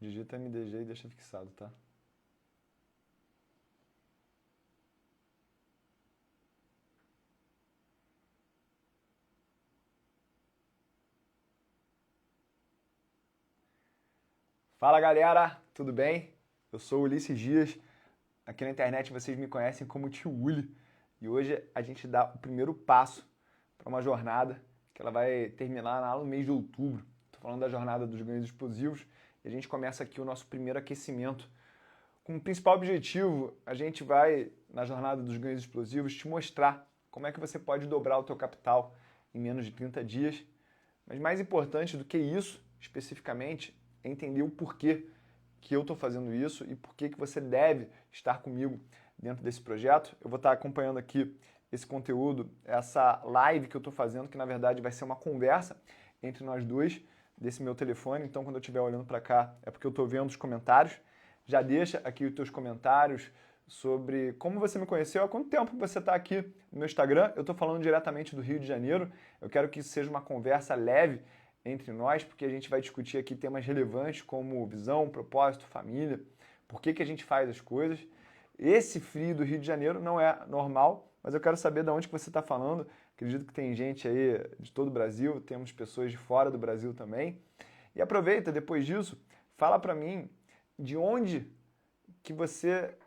Digita MDG e deixa fixado, tá? Fala galera, tudo bem? Eu sou o Ulisses Dias, aqui na internet vocês me conhecem como Tio Uli e hoje a gente dá o primeiro passo para uma jornada que ela vai terminar lá no mês de outubro. Estou falando da jornada dos ganhos explosivos e a gente começa aqui o nosso primeiro aquecimento. Com o principal objetivo, a gente vai, na jornada dos ganhos explosivos, te mostrar como é que você pode dobrar o teu capital em menos de 30 dias. Mas mais importante do que isso, especificamente, é entender o porquê que eu estou fazendo isso e por que você deve estar comigo dentro desse projeto. Eu vou estar acompanhando aqui esse conteúdo, essa live que eu estou fazendo, que na verdade vai ser uma conversa entre nós dois, desse meu telefone. Então, quando eu estiver olhando para cá, é porque eu estou vendo os comentários. Já deixa aqui os teus comentários sobre como você me conheceu, há quanto tempo você está aqui no meu Instagram. Eu estou falando diretamente do Rio de Janeiro. Eu quero que isso seja uma conversa leve entre nós, porque a gente vai discutir aqui temas relevantes como visão, propósito, família, por que a gente faz as coisas. Esse frio do Rio de Janeiro não é normal, mas eu quero saber de onde que você está falando. Acredito que tem gente aí de todo o Brasil, temos pessoas de fora do Brasil também. E aproveita, depois disso, fala para mim de onde que você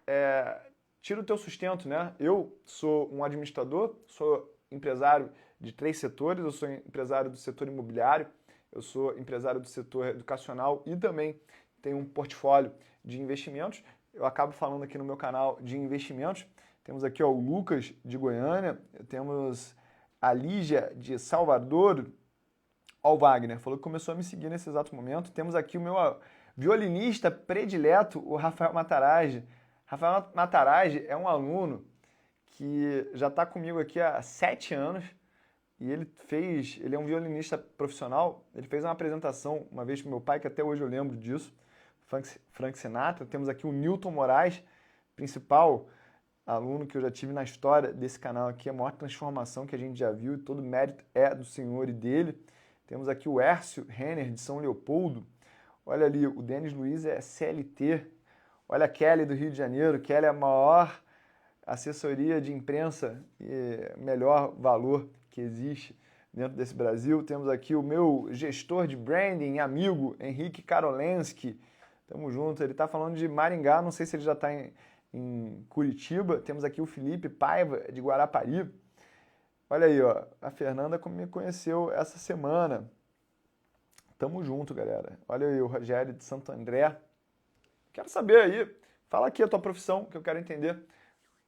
tira o teu sustento, né? Eu sou um administrador, sou empresário de 3 setores, eu sou empresário do setor imobiliário, eu sou empresário do setor educacional e também tenho um portfólio de investimentos. Eu acabo falando aqui no meu canal de investimentos. Temos aqui ó, o Lucas de Goiânia, temos a Lígia de Salvador, ó, o Wagner falou que começou a me seguir nesse exato momento. Temos aqui o meu violinista predileto, o Rafael Matarazzi. Rafael Matarazzi é um aluno que já está comigo aqui há 7 anos e ele é um violinista profissional, ele fez uma apresentação uma vez para meu pai, que até hoje eu lembro disso, Frank Sinatra. Temos aqui o Newton Moraes, principal aluno que eu já tive na história desse canal aqui, a maior transformação que a gente já viu e todo mérito é do senhor e dele. Temos aqui o Hércio Renner, de São Leopoldo. Olha ali, o Denis Luiz é CLT. Olha a Kelly do Rio de Janeiro. Kelly é a maior assessoria de imprensa e melhor valor que existe dentro desse Brasil. Temos aqui o meu gestor de branding, amigo, Henrique Karolensky. Tamo junto. Ele está falando de Maringá, não sei se ele já está em Curitiba. Temos aqui o Felipe Paiva, de Guarapari. Olha aí, ó, a Fernanda me conheceu essa semana. Tamo junto, galera. Olha aí o Rogério de Santo André. Quero saber aí, fala aqui a tua profissão, que eu quero entender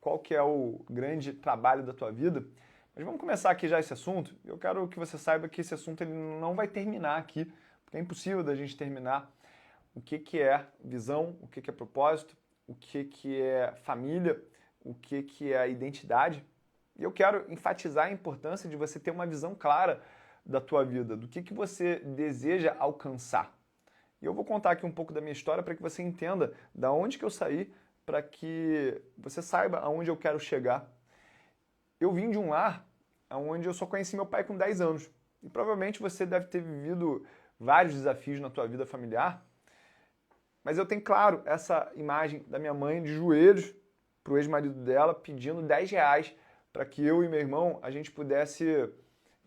qual que é o grande trabalho da tua vida. Mas vamos começar aqui já esse assunto. Eu quero que você saiba que esse assunto ele não vai terminar aqui, porque é impossível da gente terminar o que é visão, o que é propósito, o que é família, o que é identidade. E eu quero enfatizar a importância de você ter uma visão clara da tua vida, do que você deseja alcançar. E eu vou contar aqui um pouco da minha história para que você entenda da onde que eu saí, para que você saiba aonde eu quero chegar. Eu vim de um lar onde eu só conheci meu pai com 10 anos. E provavelmente você deve ter vivido vários desafios na tua vida familiar. Mas eu tenho, claro, essa imagem da minha mãe de joelhos para o ex-marido dela pedindo 10 reais para que eu e meu irmão a gente pudesse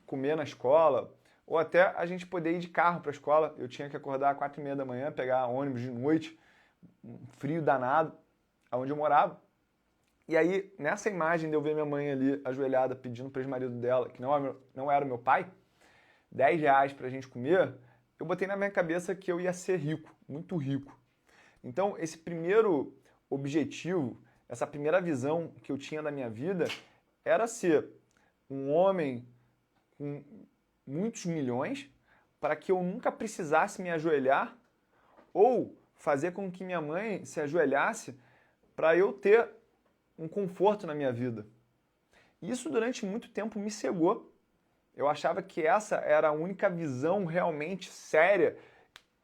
comer na escola, ou até a gente poder ir de carro para a escola. Eu tinha que acordar às 4h30 da manhã, pegar ônibus de noite, um frio danado, aonde eu morava. E aí, nessa imagem de eu ver minha mãe ali ajoelhada pedindo para o ex-marido dela, que não era o meu pai, 10 reais para a gente comer, eu botei na minha cabeça que eu ia ser rico, muito rico. Então, esse primeiro objetivo, essa primeira visão que eu tinha da minha vida era ser um homem com muitos milhões para que eu nunca precisasse me ajoelhar ou fazer com que minha mãe se ajoelhasse para eu ter um conforto na minha vida. Isso durante muito tempo me cegou. Eu achava que essa era a única visão realmente séria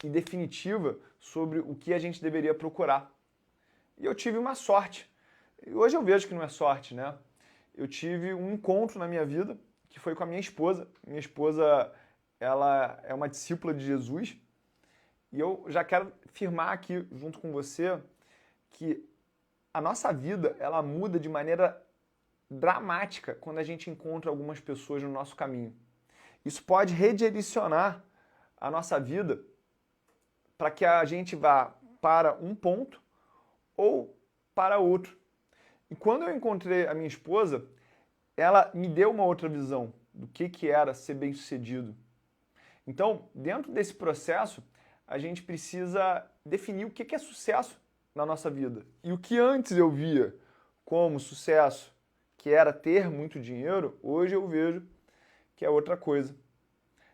e definitiva sobre o que a gente deveria procurar. E eu tive uma sorte. E hoje eu vejo que não é sorte, né? Eu tive um encontro na minha vida que foi com a minha esposa. Minha esposa, ela é uma discípula de Jesus E eu já quero firmar aqui junto com você que a nossa vida, ela muda de maneira dramática quando a gente encontra algumas pessoas no nosso caminho. Isso pode redirecionar a nossa vida para que a gente vá para um ponto ou para outro. E quando eu encontrei a minha esposa, ela me deu uma outra visão do que era ser bem-sucedido. Então, dentro desse processo, a gente precisa definir o que é sucesso na nossa vida. E o que antes eu via como sucesso, que era ter muito dinheiro, hoje eu vejo que é outra coisa.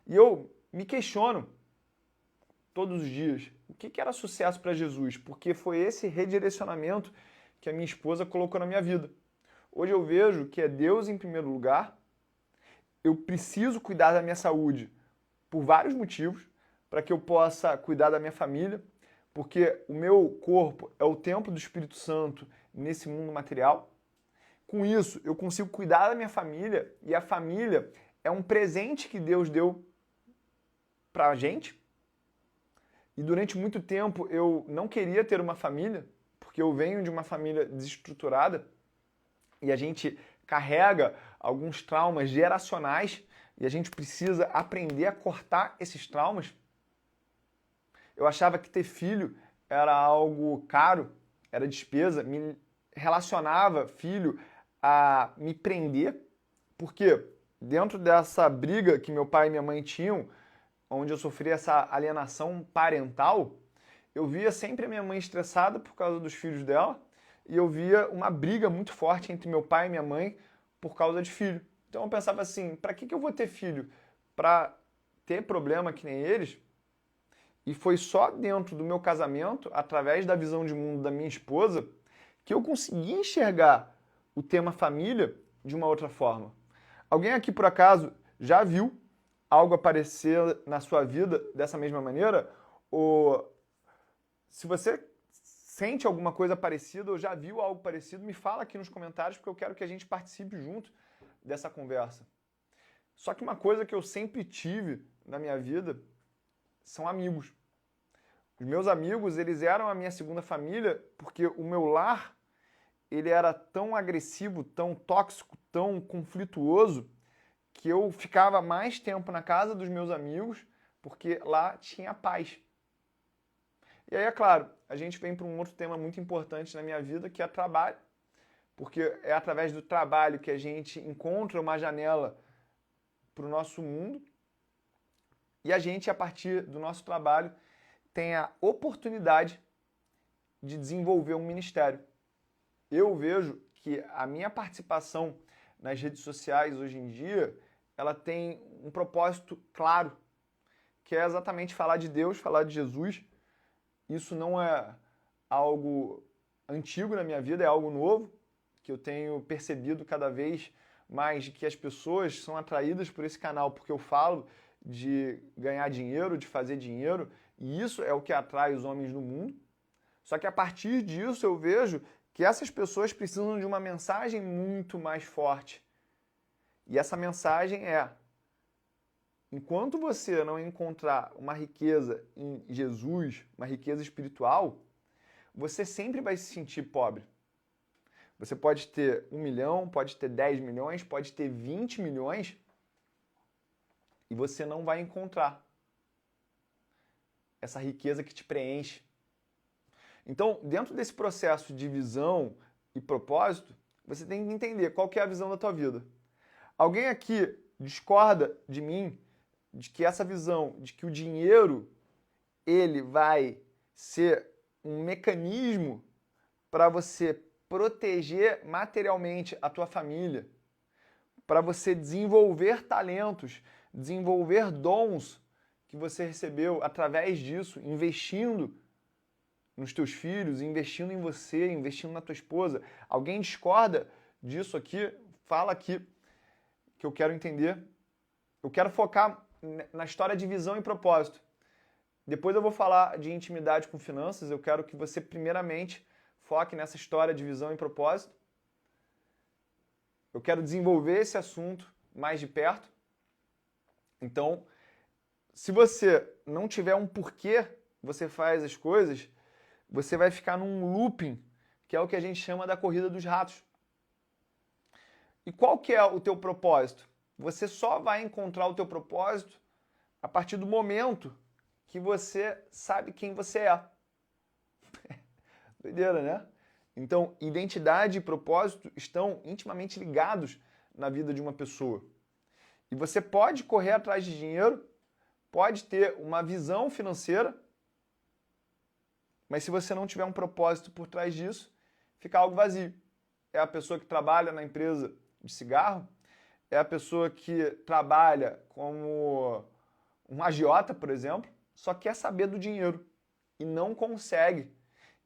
E eu me questiono todos os dias o que era sucesso para Jesus, porque foi esse redirecionamento que a minha esposa colocou na minha vida. Hoje eu vejo que é Deus em primeiro lugar, eu preciso cuidar da minha saúde por vários motivos, para que eu possa cuidar da minha família, porque o meu corpo é o templo do Espírito Santo nesse mundo material. Com isso, eu consigo cuidar da minha família e a família é um presente que Deus deu para a gente. E durante muito tempo eu não queria ter uma família, porque eu venho de uma família desestruturada e a gente carrega alguns traumas geracionais e a gente precisa aprender a cortar esses traumas. Eu achava que ter filho era algo caro, era despesa, me relacionava filho a me prender, porque dentro dessa briga que meu pai e minha mãe tinham, onde eu sofri essa alienação parental, eu via sempre a minha mãe estressada por causa dos filhos dela e eu via uma briga muito forte entre meu pai e minha mãe por causa de filho. Então eu pensava assim, para que eu vou ter filho? Para ter problema que nem eles? E foi só dentro do meu casamento, através da visão de mundo da minha esposa, que eu consegui enxergar o tema família de uma outra forma. Alguém aqui, por acaso, já viu algo aparecer na sua vida dessa mesma maneira? Ou se você sente alguma coisa parecida ou já viu algo parecido, me fala aqui nos comentários, porque eu quero que a gente participe junto dessa conversa. Só que uma coisa que eu sempre tive na minha vida são amigos. Os meus amigos, eles eram a minha segunda família, porque o meu lar, ele era tão agressivo, tão tóxico, tão conflituoso, que eu ficava mais tempo na casa dos meus amigos, porque lá tinha paz. E aí, é claro, a gente vem para um outro tema muito importante na minha vida, que é trabalho, porque é através do trabalho que a gente encontra uma janela para o nosso mundo, e a gente, a partir do nosso trabalho, tem a oportunidade de desenvolver um ministério. Eu vejo que a minha participação nas redes sociais hoje em dia, ela tem um propósito claro, que é exatamente falar de Deus, falar de Jesus. Isso não é algo antigo na minha vida, é algo novo, que eu tenho percebido cada vez mais que as pessoas são atraídas por esse canal, porque eu falo de ganhar dinheiro, de fazer dinheiro, e isso é o que atrai os homens no mundo. Só que a partir disso eu vejo que essas pessoas precisam de uma mensagem muito mais forte. E essa mensagem é: enquanto você não encontrar uma riqueza em Jesus, uma riqueza espiritual, você sempre vai se sentir pobre. Você pode ter 1 milhão, pode ter 10 milhões, pode ter 20 milhões e você não vai encontrar essa riqueza que te preenche. Então, dentro desse processo de visão e propósito, você tem que entender qual que é a visão da tua vida. Alguém aqui discorda de mim de que essa visão de que o dinheiro ele vai ser um mecanismo para você proteger materialmente a tua família, para você desenvolver talentos, desenvolver dons que você recebeu através disso, investindo nos teus filhos, investindo em você, investindo na tua esposa. Alguém discorda disso aqui? Fala aqui que eu quero entender. Eu quero focar na história de visão e propósito. Depois eu vou falar de intimidade com finanças. Eu quero que você primeiramente foque nessa história de visão e propósito. Eu quero desenvolver esse assunto mais de perto. Então, se você não tiver um porquê você faz as coisas, você vai ficar num looping, que é o que a gente chama da corrida dos ratos. E qual que é o teu propósito? Você só vai encontrar o teu propósito a partir do momento que você sabe quem você é. Doideira, né? Então, identidade e propósito estão intimamente ligados na vida de uma pessoa. E você pode correr atrás de dinheiro, pode ter uma visão financeira, mas se você não tiver um propósito por trás disso, fica algo vazio. É a pessoa que trabalha na empresa de cigarro, é a pessoa que trabalha como um agiota, por exemplo, só quer saber do dinheiro e não consegue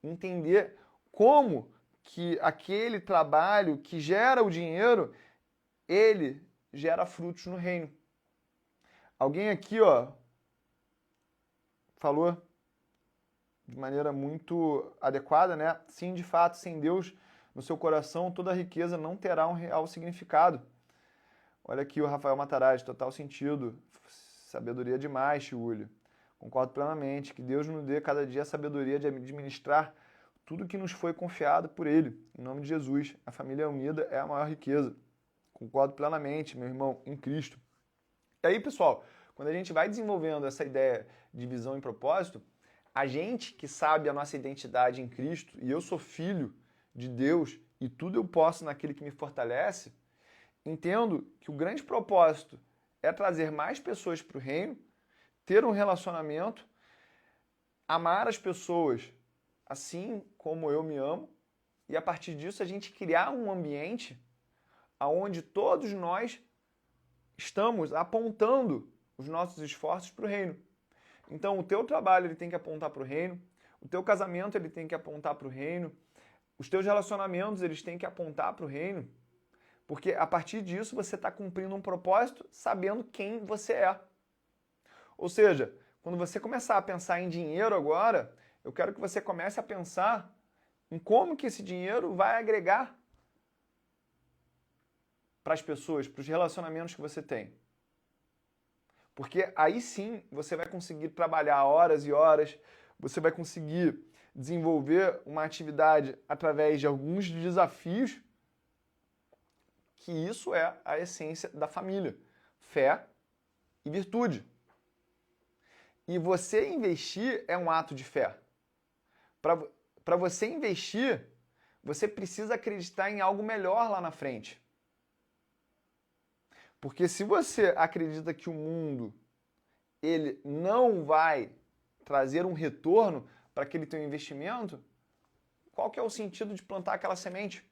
entender como que aquele trabalho que gera o dinheiro, ele gera frutos no reino. Alguém aqui, ó, falou de maneira muito adequada, né? Sim, de fato, sem Deus no seu coração, toda riqueza não terá um real significado. Olha aqui o Rafael Matarazzi, total sentido. Sabedoria demais, Chiúlio. Concordo plenamente. Que Deus nos dê cada dia a sabedoria de administrar tudo que nos foi confiado por Ele. Em nome de Jesus. A família unida é a maior riqueza. Concordo plenamente, meu irmão, em Cristo. E aí, pessoal, quando a gente vai desenvolvendo essa ideia de visão e propósito, a gente que sabe a nossa identidade em Cristo, e eu sou filho de Deus, e tudo eu posso naquele que me fortalece, entendo que o grande propósito é trazer mais pessoas para o reino, ter um relacionamento, amar as pessoas assim como eu me amo, e a partir disso a gente criar um ambiente onde todos nós estamos apontando os nossos esforços para o reino. Então o teu trabalho ele tem que apontar para o reino, o teu casamento ele tem que apontar para o reino, os teus relacionamentos eles têm que apontar para o reino, porque a partir disso você está cumprindo um propósito sabendo quem você é. Ou seja, quando você começar a pensar em dinheiro agora, eu quero que você comece a pensar em como que esse dinheiro vai agregar para as pessoas, para os relacionamentos que você tem. Porque aí sim você vai conseguir trabalhar horas e horas, você vai conseguir desenvolver uma atividade através de alguns desafios, que isso é a essência da família. Fé e virtude. E você investir é um ato de fé. Para você investir, você precisa acreditar em algo melhor lá na frente. Porque se você acredita que o mundo ele não vai trazer um retorno para aquele teu investimento, qual que é o sentido de plantar aquela semente?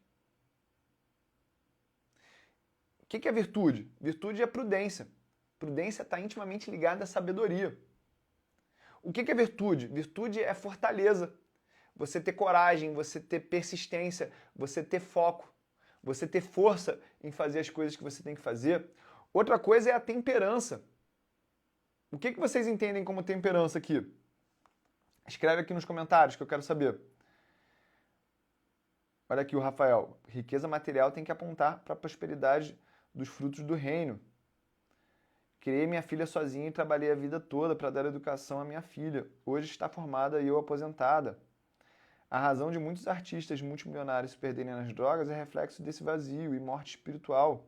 O que é virtude? Virtude é prudência. Prudência está intimamente ligada à sabedoria. O que é virtude? Virtude é fortaleza. Você ter coragem, você ter persistência, você ter foco, você ter força em fazer as coisas que você tem que fazer. Outra coisa é a temperança. O que vocês entendem como temperança aqui? Escreve aqui nos comentários que eu quero saber. Olha aqui o Rafael. Riqueza material tem que apontar para a prosperidade dos frutos do reino. Criei minha filha sozinha e trabalhei a vida toda para dar educação à minha filha. Hoje está formada e eu aposentada. A razão de muitos artistas multimilionários se perderem nas drogas é reflexo desse vazio e morte espiritual.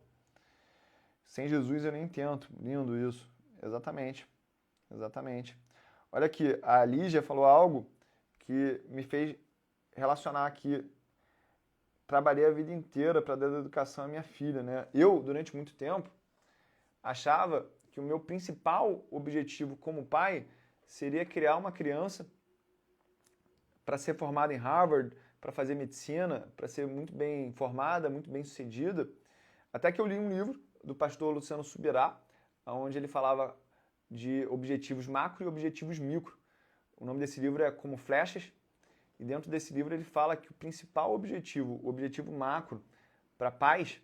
Sem Jesus eu nem tento. Lindo isso. Exatamente. Exatamente. Olha aqui, a Lígia falou algo que me fez relacionar aqui. Trabalhei a vida inteira para dar educação à minha filha, né? Eu, durante muito tempo, achava que o meu principal objetivo como pai seria criar uma criança para ser formada em Harvard, para fazer medicina, para ser muito bem formada, muito bem sucedida. Até que eu li um livro do pastor Luciano Subirá, onde ele falava de objetivos macro e objetivos micro. O nome desse livro é Como Flechas, e dentro desse livro ele fala que o principal objetivo, o objetivo macro para pais,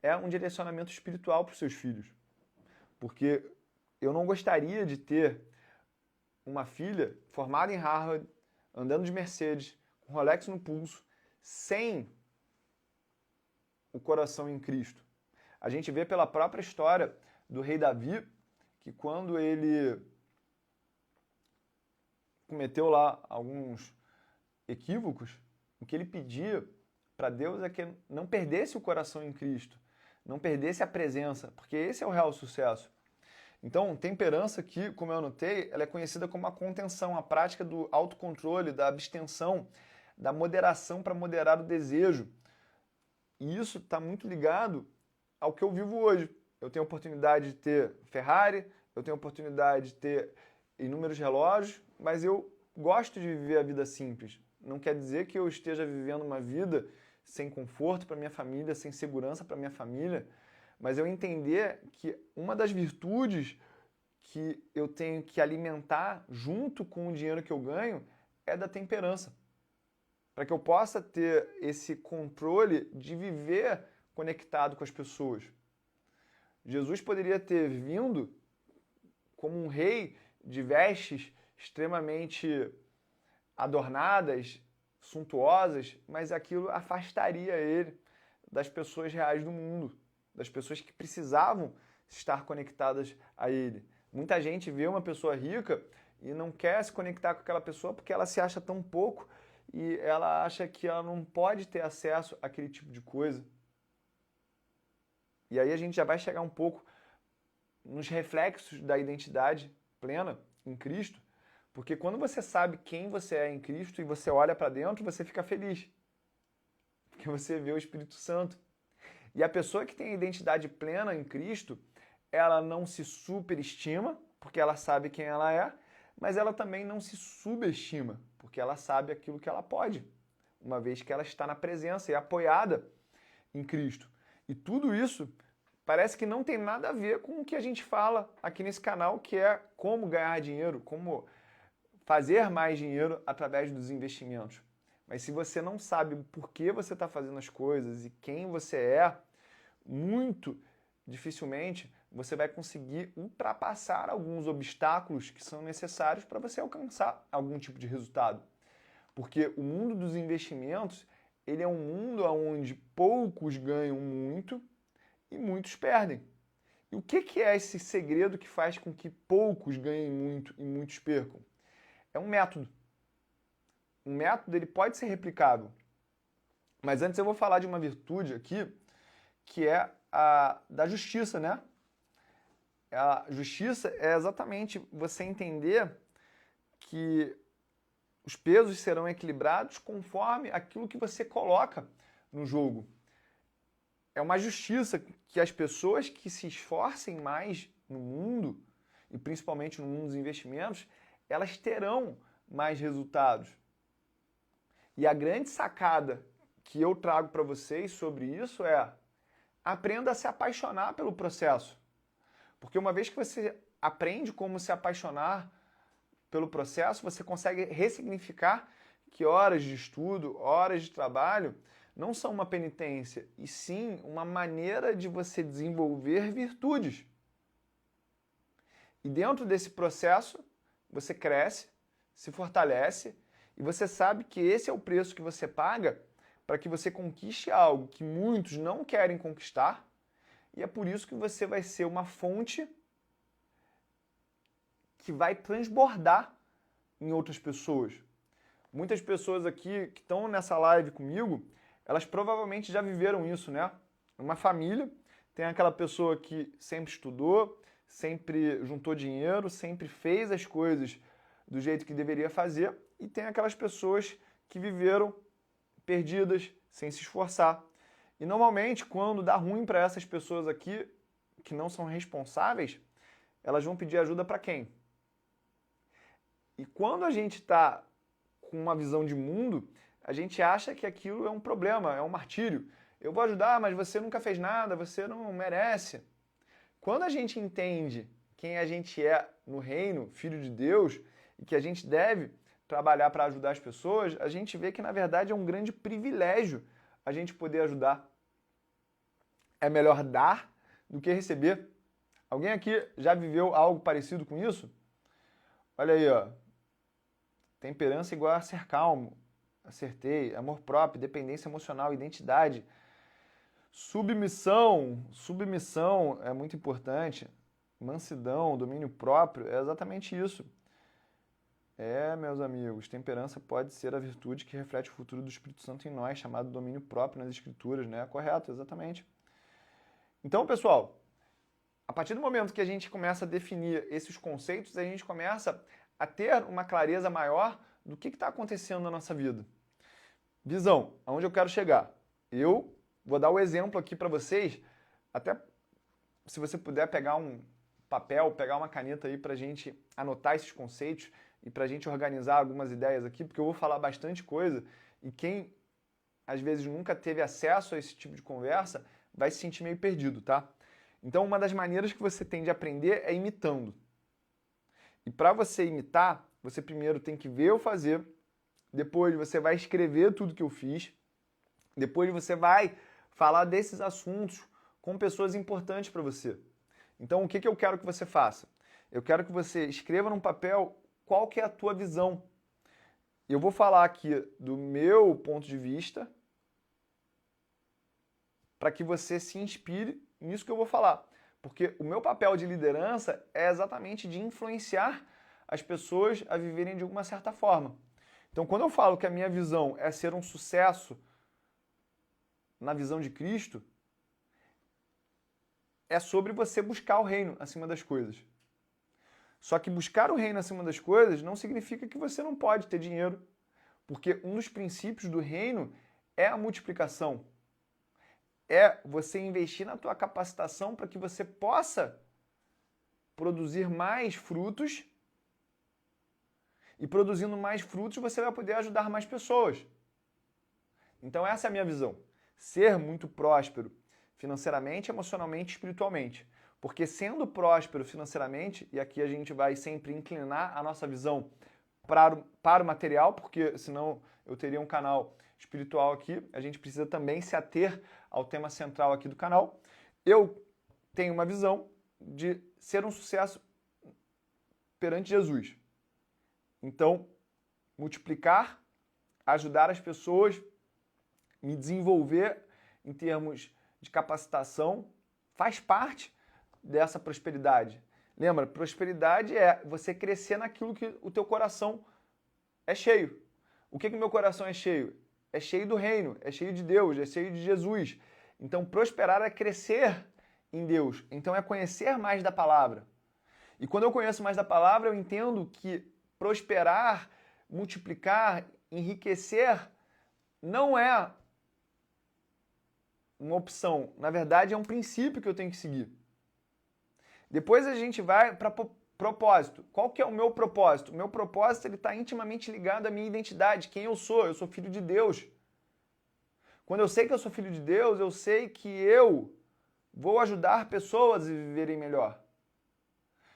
é um direcionamento espiritual para os seus filhos. Porque eu não gostaria de ter uma filha formada em Harvard, andando de Mercedes, com Rolex no pulso, sem o coração em Cristo. A gente vê pela própria história do rei Davi, que quando ele cometeu lá alguns equívocos, o que ele pedia para Deus é que não perdesse o coração em Cristo, não perdesse a presença, porque esse é o real sucesso. Então, temperança aqui, como eu anotei, ela é conhecida como a contenção, a prática do autocontrole, da abstenção, da moderação para moderar o desejo. E isso está muito ligado ao que eu vivo hoje. Eu tenho a oportunidade de ter Ferrari, eu tenho a oportunidade de ter inúmeros relógios, mas eu gosto de viver a vida simples. Não quer dizer que eu esteja vivendo uma vida sem conforto para minha família, sem segurança para minha família, mas eu entender que uma das virtudes que eu tenho que alimentar junto com o dinheiro que eu ganho é da temperança. Para que eu possa ter esse controle de viver conectado com as pessoas. Jesus poderia ter vindo como um rei de vestes extremamente adornadas, suntuosas, mas aquilo afastaria ele das pessoas reais do mundo, das pessoas que precisavam estar conectadas a ele. Muita gente vê uma pessoa rica e não quer se conectar com aquela pessoa porque ela se acha tão pouco e ela acha que ela não pode ter acesso àquele tipo de coisa. E aí a gente já vai chegar um pouco nos reflexos da identidade plena em Cristo, porque quando você sabe quem você é em Cristo e você olha para dentro, você fica feliz, porque você vê o Espírito Santo. E a pessoa que tem a identidade plena em Cristo, ela não se superestima, porque ela sabe quem ela é, mas ela também não se subestima, porque ela sabe aquilo que ela pode, uma vez que ela está na presença e apoiada em Cristo. E tudo isso parece que não tem nada a ver com o que a gente fala aqui nesse canal, que é como ganhar dinheiro, como fazer mais dinheiro através dos investimentos. Mas se você não sabe por que você está fazendo as coisas e quem você é, muito dificilmente você vai conseguir ultrapassar alguns obstáculos que são necessários para você alcançar algum tipo de resultado. Porque o mundo dos investimentos, ele é um mundo onde poucos ganham muito e muitos perdem. E o que é esse segredo que faz com que poucos ganhem muito e muitos percam? É um método. Um método ele pode ser replicável. Mas antes eu vou falar de uma virtude aqui, que é a da justiça, né? A justiça é exatamente você entender que os pesos serão equilibrados conforme aquilo que você coloca no jogo. É uma justiça que as pessoas que se esforcem mais no mundo, e principalmente no mundo dos investimentos, elas terão mais resultados. E a grande sacada que eu trago para vocês sobre isso é: aprenda a se apaixonar pelo processo. Porque uma vez que você aprende como se apaixonar pelo processo, você consegue ressignificar que horas de estudo, horas de trabalho não são uma penitência, e sim uma maneira de você desenvolver virtudes. E dentro desse processo, você cresce, se fortalece, e você sabe que esse é o preço que você paga para que você conquiste algo que muitos não querem conquistar, e é por isso que você vai ser uma fonte que vai transbordar em outras pessoas. Muitas pessoas aqui que estão nessa live comigo, elas provavelmente já viveram isso, né? Uma família tem aquela pessoa que sempre estudou, sempre juntou dinheiro, sempre fez as coisas do jeito que deveria fazer, e tem aquelas pessoas que viveram perdidas, sem se esforçar. E normalmente, quando dá ruim para essas pessoas aqui, que não são responsáveis, elas vão pedir ajuda para quem? E quando a gente está com uma visão de mundo, a gente acha que aquilo é um problema, é um martírio. Eu vou ajudar, mas você nunca fez nada, você não merece. Quando a gente entende quem a gente é no reino, filho de Deus, e que a gente deve trabalhar para ajudar as pessoas, a gente vê que na verdade é um grande privilégio a gente poder ajudar. É melhor dar do que receber. Alguém aqui já viveu algo parecido com isso? Olha aí, ó. Temperança igual a ser calmo. Acertei. Amor próprio, dependência emocional, identidade. Submissão. Submissão é muito importante. Mansidão, domínio próprio, é exatamente isso. Meus amigos, temperança pode ser a virtude que reflete o futuro do Espírito Santo em nós, chamado domínio próprio nas Escrituras, né? Correto, exatamente. Então, pessoal, a partir do momento que a gente começa a definir esses conceitos, a gente começa a ter uma clareza maior do que está acontecendo na nossa vida. Visão, aonde eu quero chegar? Eu vou dar o exemplo aqui para vocês, até se você puder pegar um papel, pegar uma caneta aí para a gente anotar esses conceitos e para a gente organizar algumas ideias aqui, porque eu vou falar bastante coisa e quem às vezes nunca teve acesso a esse tipo de conversa vai se sentir meio perdido, tá? Então uma das maneiras que você tem de aprender é imitando. E para você imitar, você primeiro tem que ver eu fazer, depois você vai escrever tudo que eu fiz, depois você vai falar desses assuntos com pessoas importantes para você. Então, o que eu quero que você faça? Eu quero que você escreva num papel qual que é a tua visão. Eu vou falar aqui do meu ponto de vista para que você se inspire nisso que eu vou falar. Porque o meu papel de liderança é exatamente de influenciar as pessoas a viverem de uma certa forma. Então, quando eu falo que a minha visão é ser um sucesso na visão de Cristo, é sobre você buscar o reino acima das coisas. Só que buscar o reino acima das coisas não significa que você não pode ter dinheiro, porque um dos princípios do reino é a multiplicação. É você investir na tua capacitação para que você possa produzir mais frutos e produzindo mais frutos você vai poder ajudar mais pessoas. Então essa é a minha visão. Ser muito próspero financeiramente, emocionalmente e espiritualmente. Porque sendo próspero financeiramente, e aqui a gente vai sempre inclinar a nossa visão para o material, porque senão eu teria um canal espiritual aqui, a gente precisa também se ater ao tema central aqui do canal. Eu tenho uma visão de ser um sucesso perante Jesus. Então, multiplicar, ajudar as pessoas, me desenvolver em termos de capacitação, faz parte dessa prosperidade. Lembra, prosperidade é você crescer naquilo que o teu coração é cheio. O que o meu coração é cheio? É cheio do reino, é cheio de Deus, é cheio de Jesus. Então, prosperar é crescer em Deus. Então, é conhecer mais da palavra. E quando eu conheço mais da palavra, eu entendo que prosperar, multiplicar, enriquecer não é uma opção. Na verdade, é um princípio que eu tenho que seguir. Depois a gente vai para propósito. Qual que é o meu propósito? O meu propósito está intimamente ligado à minha identidade, quem eu sou filho de Deus. Quando eu sei que eu sou filho de Deus, eu sei que eu vou ajudar pessoas a viverem melhor.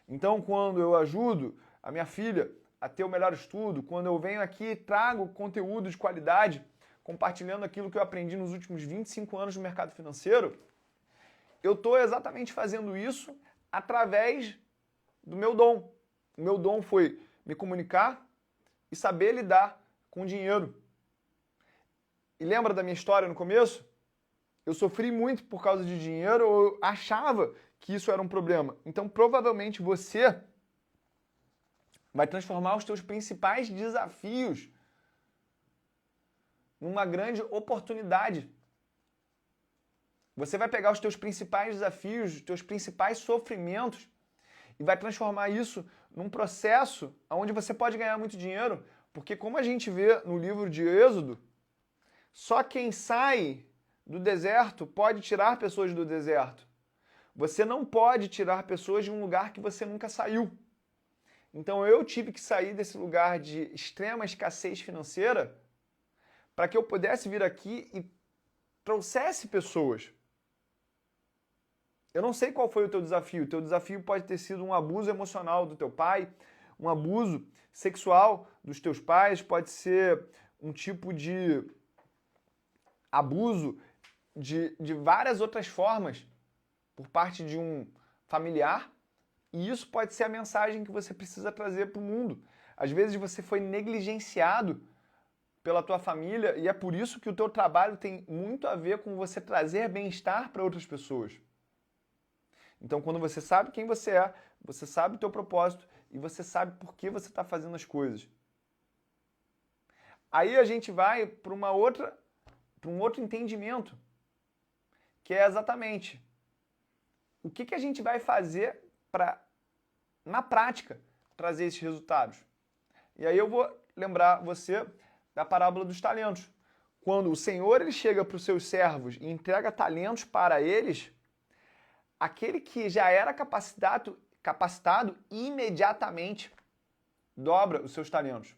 Então, quando eu ajudo a minha filha a ter o melhor estudo, quando eu venho aqui e trago conteúdo de qualidade, compartilhando aquilo que eu aprendi nos últimos 25 anos no mercado financeiro, eu estou exatamente fazendo isso através do meu dom. O meu dom foi me comunicar e saber lidar com dinheiro. E lembra da minha história no começo? Eu sofri muito por causa de dinheiro, eu achava que isso era um problema. Então, provavelmente você vai transformar os teus principais desafios numa grande oportunidade. Você vai pegar os teus principais desafios, os teus principais sofrimentos e vai transformar isso num processo onde você pode ganhar muito dinheiro, porque como a gente vê no livro de Êxodo, só quem sai do deserto pode tirar pessoas do deserto. Você não pode tirar pessoas de um lugar que você nunca saiu. Então eu tive que sair desse lugar de extrema escassez financeira para que eu pudesse vir aqui e trouxesse pessoas. Eu não sei qual foi o teu desafio. O teu desafio pode ter sido um abuso emocional do teu pai, um abuso sexual dos teus pais, pode ser um tipo de abuso de várias outras formas por parte de um familiar. E isso pode ser a mensagem que você precisa trazer para o mundo. Às vezes você foi negligenciado pela tua família e é por isso que o teu trabalho tem muito a ver com você trazer bem-estar para outras pessoas. Então, quando você sabe quem você é, você sabe o teu propósito e você sabe por que você está fazendo as coisas. Aí a gente vai para um outro entendimento, que é exatamente o que a gente vai fazer para, na prática, trazer esses resultados. E aí eu vou lembrar você da parábola dos talentos. Quando o Senhor ele chega para os seus servos e entrega talentos para eles, aquele que já era capacitado imediatamente dobra os seus talentos.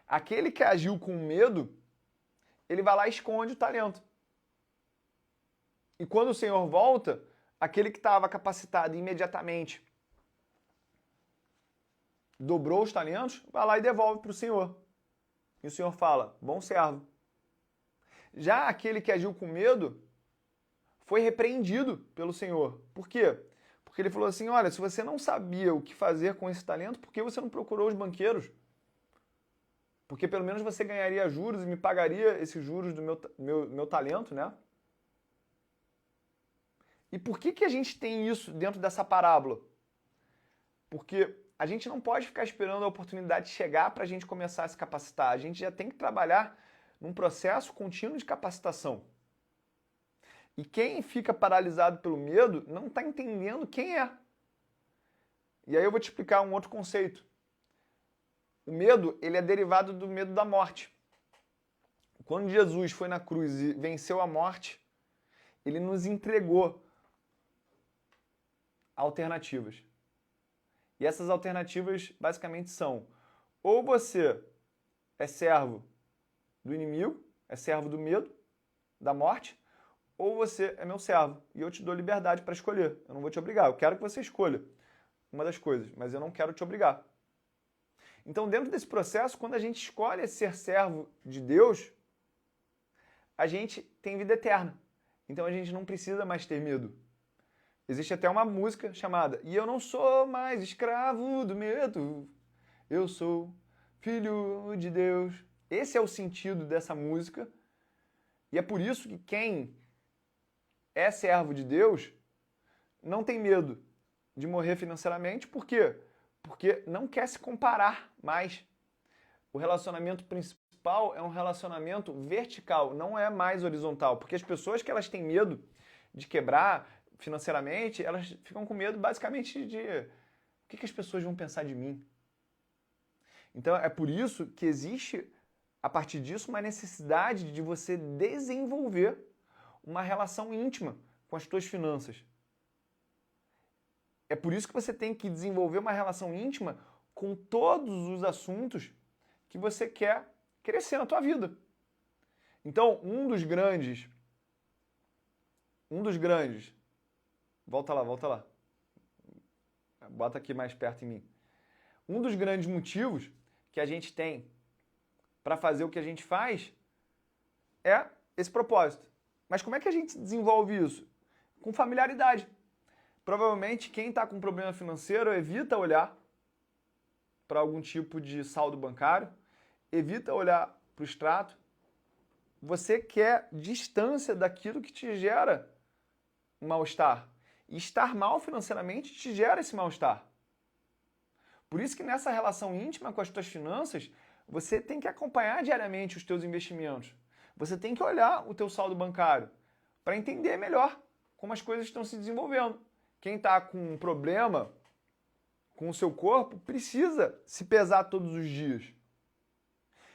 Aquele que agiu com medo, ele vai lá e esconde o talento. E quando o Senhor volta, aquele que estava capacitado imediatamente dobrou os talentos, vai lá e devolve para o Senhor. E o Senhor fala, bom servo. Já aquele que agiu com medo foi repreendido pelo Senhor. Por quê? Porque ele falou assim, olha, se você não sabia o que fazer com esse talento, por que você não procurou os banqueiros? Porque pelo menos você ganharia juros e me pagaria esses juros do meu talento, né? E por que a gente tem isso dentro dessa parábola? Porque a gente não pode ficar esperando a oportunidade chegar para a gente começar a se capacitar. A gente já tem que trabalhar num processo contínuo de capacitação. E quem fica paralisado pelo medo não está entendendo quem é. E aí eu vou te explicar um outro conceito. O medo, ele é derivado do medo da morte. Quando Jesus foi na cruz e venceu a morte, ele nos entregou alternativas. E essas alternativas basicamente são: ou você é servo do inimigo, é servo do medo, da morte, ou você é meu servo e eu te dou liberdade para escolher. Eu não vou te obrigar, eu quero que você escolha uma das coisas, mas eu não quero te obrigar. Então, dentro desse processo, quando a gente escolhe ser servo de Deus, a gente tem vida eterna. Então, a gente não precisa mais ter medo. Existe até uma música chamada E eu não sou mais escravo do medo, eu sou filho de Deus. Esse é o sentido dessa música. E é por isso que quem é servo de Deus não tem medo de morrer financeiramente. Por quê? Porque não quer se comparar mais. O relacionamento principal é um relacionamento vertical, não é mais horizontal. Porque as pessoas que elas têm medo de quebrar financeiramente, elas ficam com medo basicamente de o que as pessoas vão pensar de mim. Então é por isso que existe, a partir disso, uma necessidade de você desenvolver uma relação íntima com as suas finanças. É por isso que você tem que desenvolver uma relação íntima com todos os assuntos que você quer crescer na tua vida. Então, um dos grandes, volta lá, bota aqui mais perto em mim. Um dos grandes motivos que a gente tem para fazer o que a gente faz é esse propósito. Mas como é que a gente desenvolve isso? Com familiaridade. Provavelmente quem está com problema financeiro evita olhar para algum tipo de saldo bancário, evita olhar para o extrato. Você quer distância daquilo que te gera um mal-estar. E estar mal financeiramente te gera esse mal-estar. Por isso que nessa relação íntima com as tuas finanças, você tem que acompanhar diariamente os teus investimentos. Você tem que olhar o teu saldo bancário para entender melhor como as coisas estão se desenvolvendo. Quem está com um problema com o seu corpo precisa se pesar todos os dias.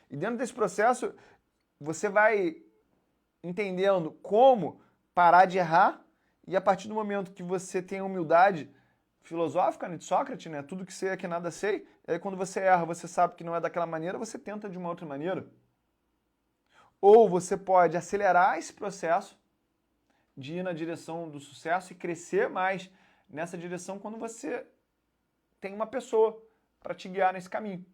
E dentro desse processo, você vai entendendo como parar de errar e a partir do momento que você tem a humildade filosófica, né, de Sócrates, né, tudo que sei é que nada sei, e aí quando você erra, você sabe que não é daquela maneira, você tenta de uma outra maneira. Ou você pode acelerar esse processo de ir na direção do sucesso e crescer mais nessa direção quando você tem uma pessoa para te guiar nesse caminho.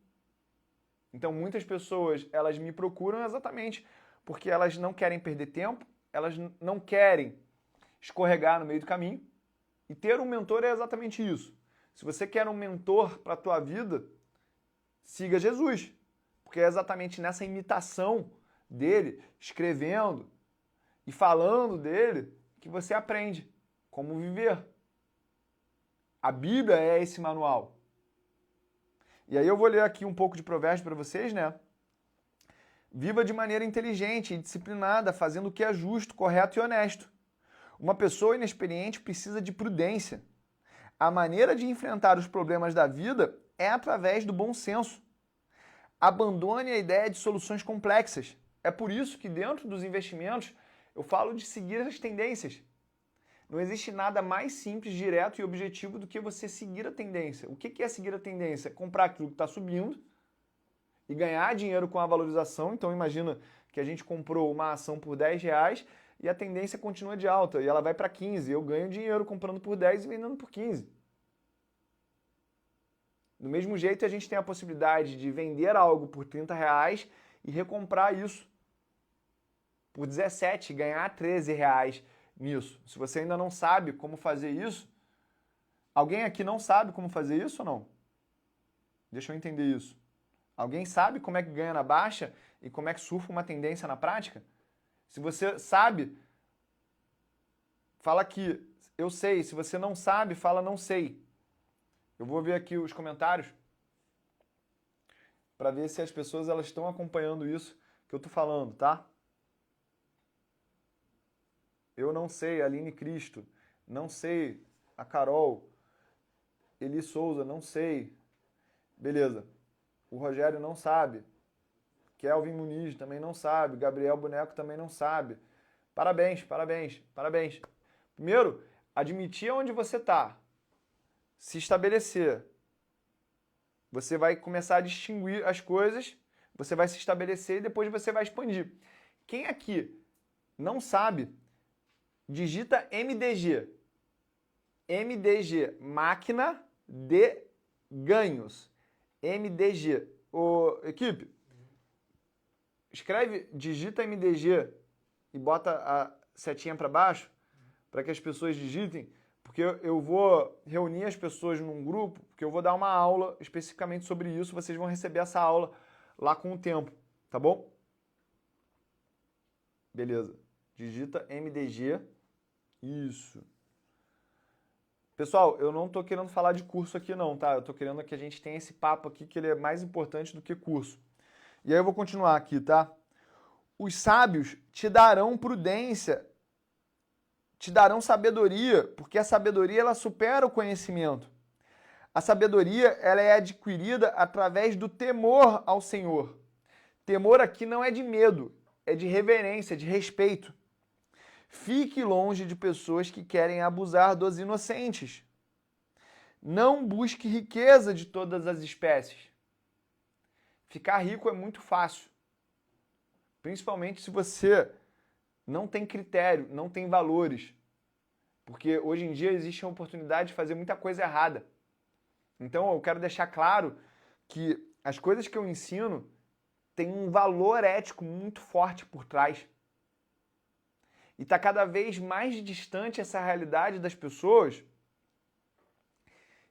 Então, muitas pessoas, elas me procuram exatamente porque elas não querem perder tempo, elas não querem escorregar no meio do caminho, e ter um mentor é exatamente isso. Se você quer um mentor para a tua vida, siga Jesus, porque é exatamente nessa imitação dele, escrevendo e falando dele, que você aprende como viver. A Bíblia é esse manual. E aí eu vou ler aqui um pouco de Provérbios para vocês, né? Viva de maneira inteligente e disciplinada, fazendo o que é justo, correto e honesto. Uma pessoa inexperiente precisa de prudência. A maneira de enfrentar os problemas da vida é através do bom senso. Abandone a ideia de soluções complexas. É por isso que dentro dos investimentos eu falo de seguir as tendências. Não existe nada mais simples, direto e objetivo do que você seguir a tendência. O que é seguir a tendência? Comprar aquilo que está subindo e ganhar dinheiro com a valorização. Então imagina que a gente comprou uma ação por R$10 e a tendência continua de alta e ela vai para 15. Eu ganho dinheiro comprando por 10 e vendendo por 15. Do mesmo jeito, a gente tem a possibilidade de vender algo por R$30 e recomprar isso por 17 e ganhar R$13 nisso. Se você ainda não sabe como fazer isso, alguém aqui não sabe como fazer isso ou não? Deixa eu entender isso. Alguém sabe como é que ganha na baixa e como é que surfa uma tendência na prática? Se você sabe, fala que eu sei. Se você não sabe, fala não sei. Eu vou ver aqui os comentários para ver se as pessoas elas estão acompanhando isso que eu tô falando, tá? Eu não sei, Aline Cristo, não sei, a Carol, Eli Souza, não sei. Beleza. O Rogério não sabe. Kelvin Muniz também não sabe. Gabriel Boneco também não sabe. Parabéns, parabéns, parabéns. Primeiro, admitir onde você está. Se estabelecer. Você vai começar a distinguir as coisas, você vai se estabelecer e depois você vai expandir. Quem aqui não sabe, digita MDG. MDG, máquina de ganhos. MDG. Ô, equipe, escreve, digita MDG e bota a setinha para baixo para que as pessoas digitem, porque eu vou reunir as pessoas num grupo, porque eu vou dar uma aula especificamente sobre isso, vocês vão receber essa aula lá com o tempo, tá bom? Beleza. Digita MDG. Isso. Pessoal, eu não tô querendo falar de curso aqui não, tá? Eu tô querendo que a gente tenha esse papo aqui, que ele é mais importante do que curso. E aí eu vou continuar aqui, tá? Os sábios te darão prudência, te darão sabedoria, porque a sabedoria ela supera o conhecimento. A sabedoria ela é adquirida através do temor ao Senhor. Temor aqui não é de medo, é de reverência, de respeito. Fique longe de pessoas que querem abusar dos inocentes. Não busque riqueza de todas as espécies. Ficar rico é muito fácil. Principalmente se você não tem critério, não tem valores. Porque hoje em dia existe a oportunidade de fazer muita coisa errada. Então eu quero deixar claro que as coisas que eu ensino têm um valor ético muito forte por trás. E está cada vez mais distante essa realidade das pessoas,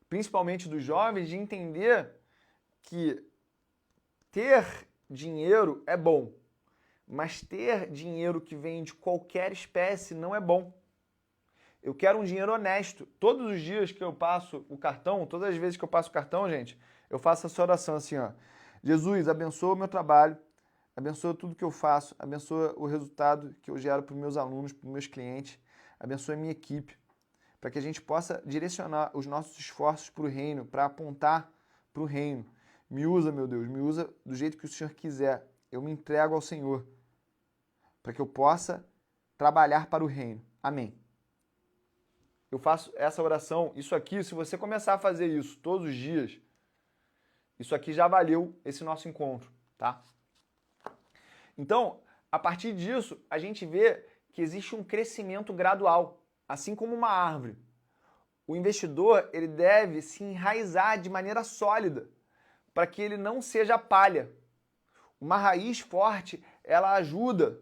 principalmente dos jovens, de entender que ter dinheiro é bom, mas ter dinheiro que vem de qualquer espécie não é bom. Eu quero um dinheiro honesto. Todos os dias que eu passo o cartão, todas as vezes que eu passo o cartão, gente, eu faço essa oração assim, ó. Jesus, abençoa o meu trabalho, abençoa tudo que eu faço, abençoa o resultado que eu gero para os meus alunos, para os meus clientes, abençoa a minha equipe, para que a gente possa direcionar os nossos esforços para o reino, para apontar para o reino. Me usa, meu Deus, me usa do jeito que o Senhor quiser. Eu me entrego ao Senhor, para que eu possa trabalhar para o reino. Amém. Eu faço essa oração, isso aqui, se você começar a fazer isso todos os dias, isso aqui já valeu esse nosso encontro, tá? Então, a partir disso, a gente vê que existe um crescimento gradual, assim como uma árvore. O investidor, ele deve se enraizar de maneira sólida, para que ele não seja palha. Uma raiz forte, ela ajuda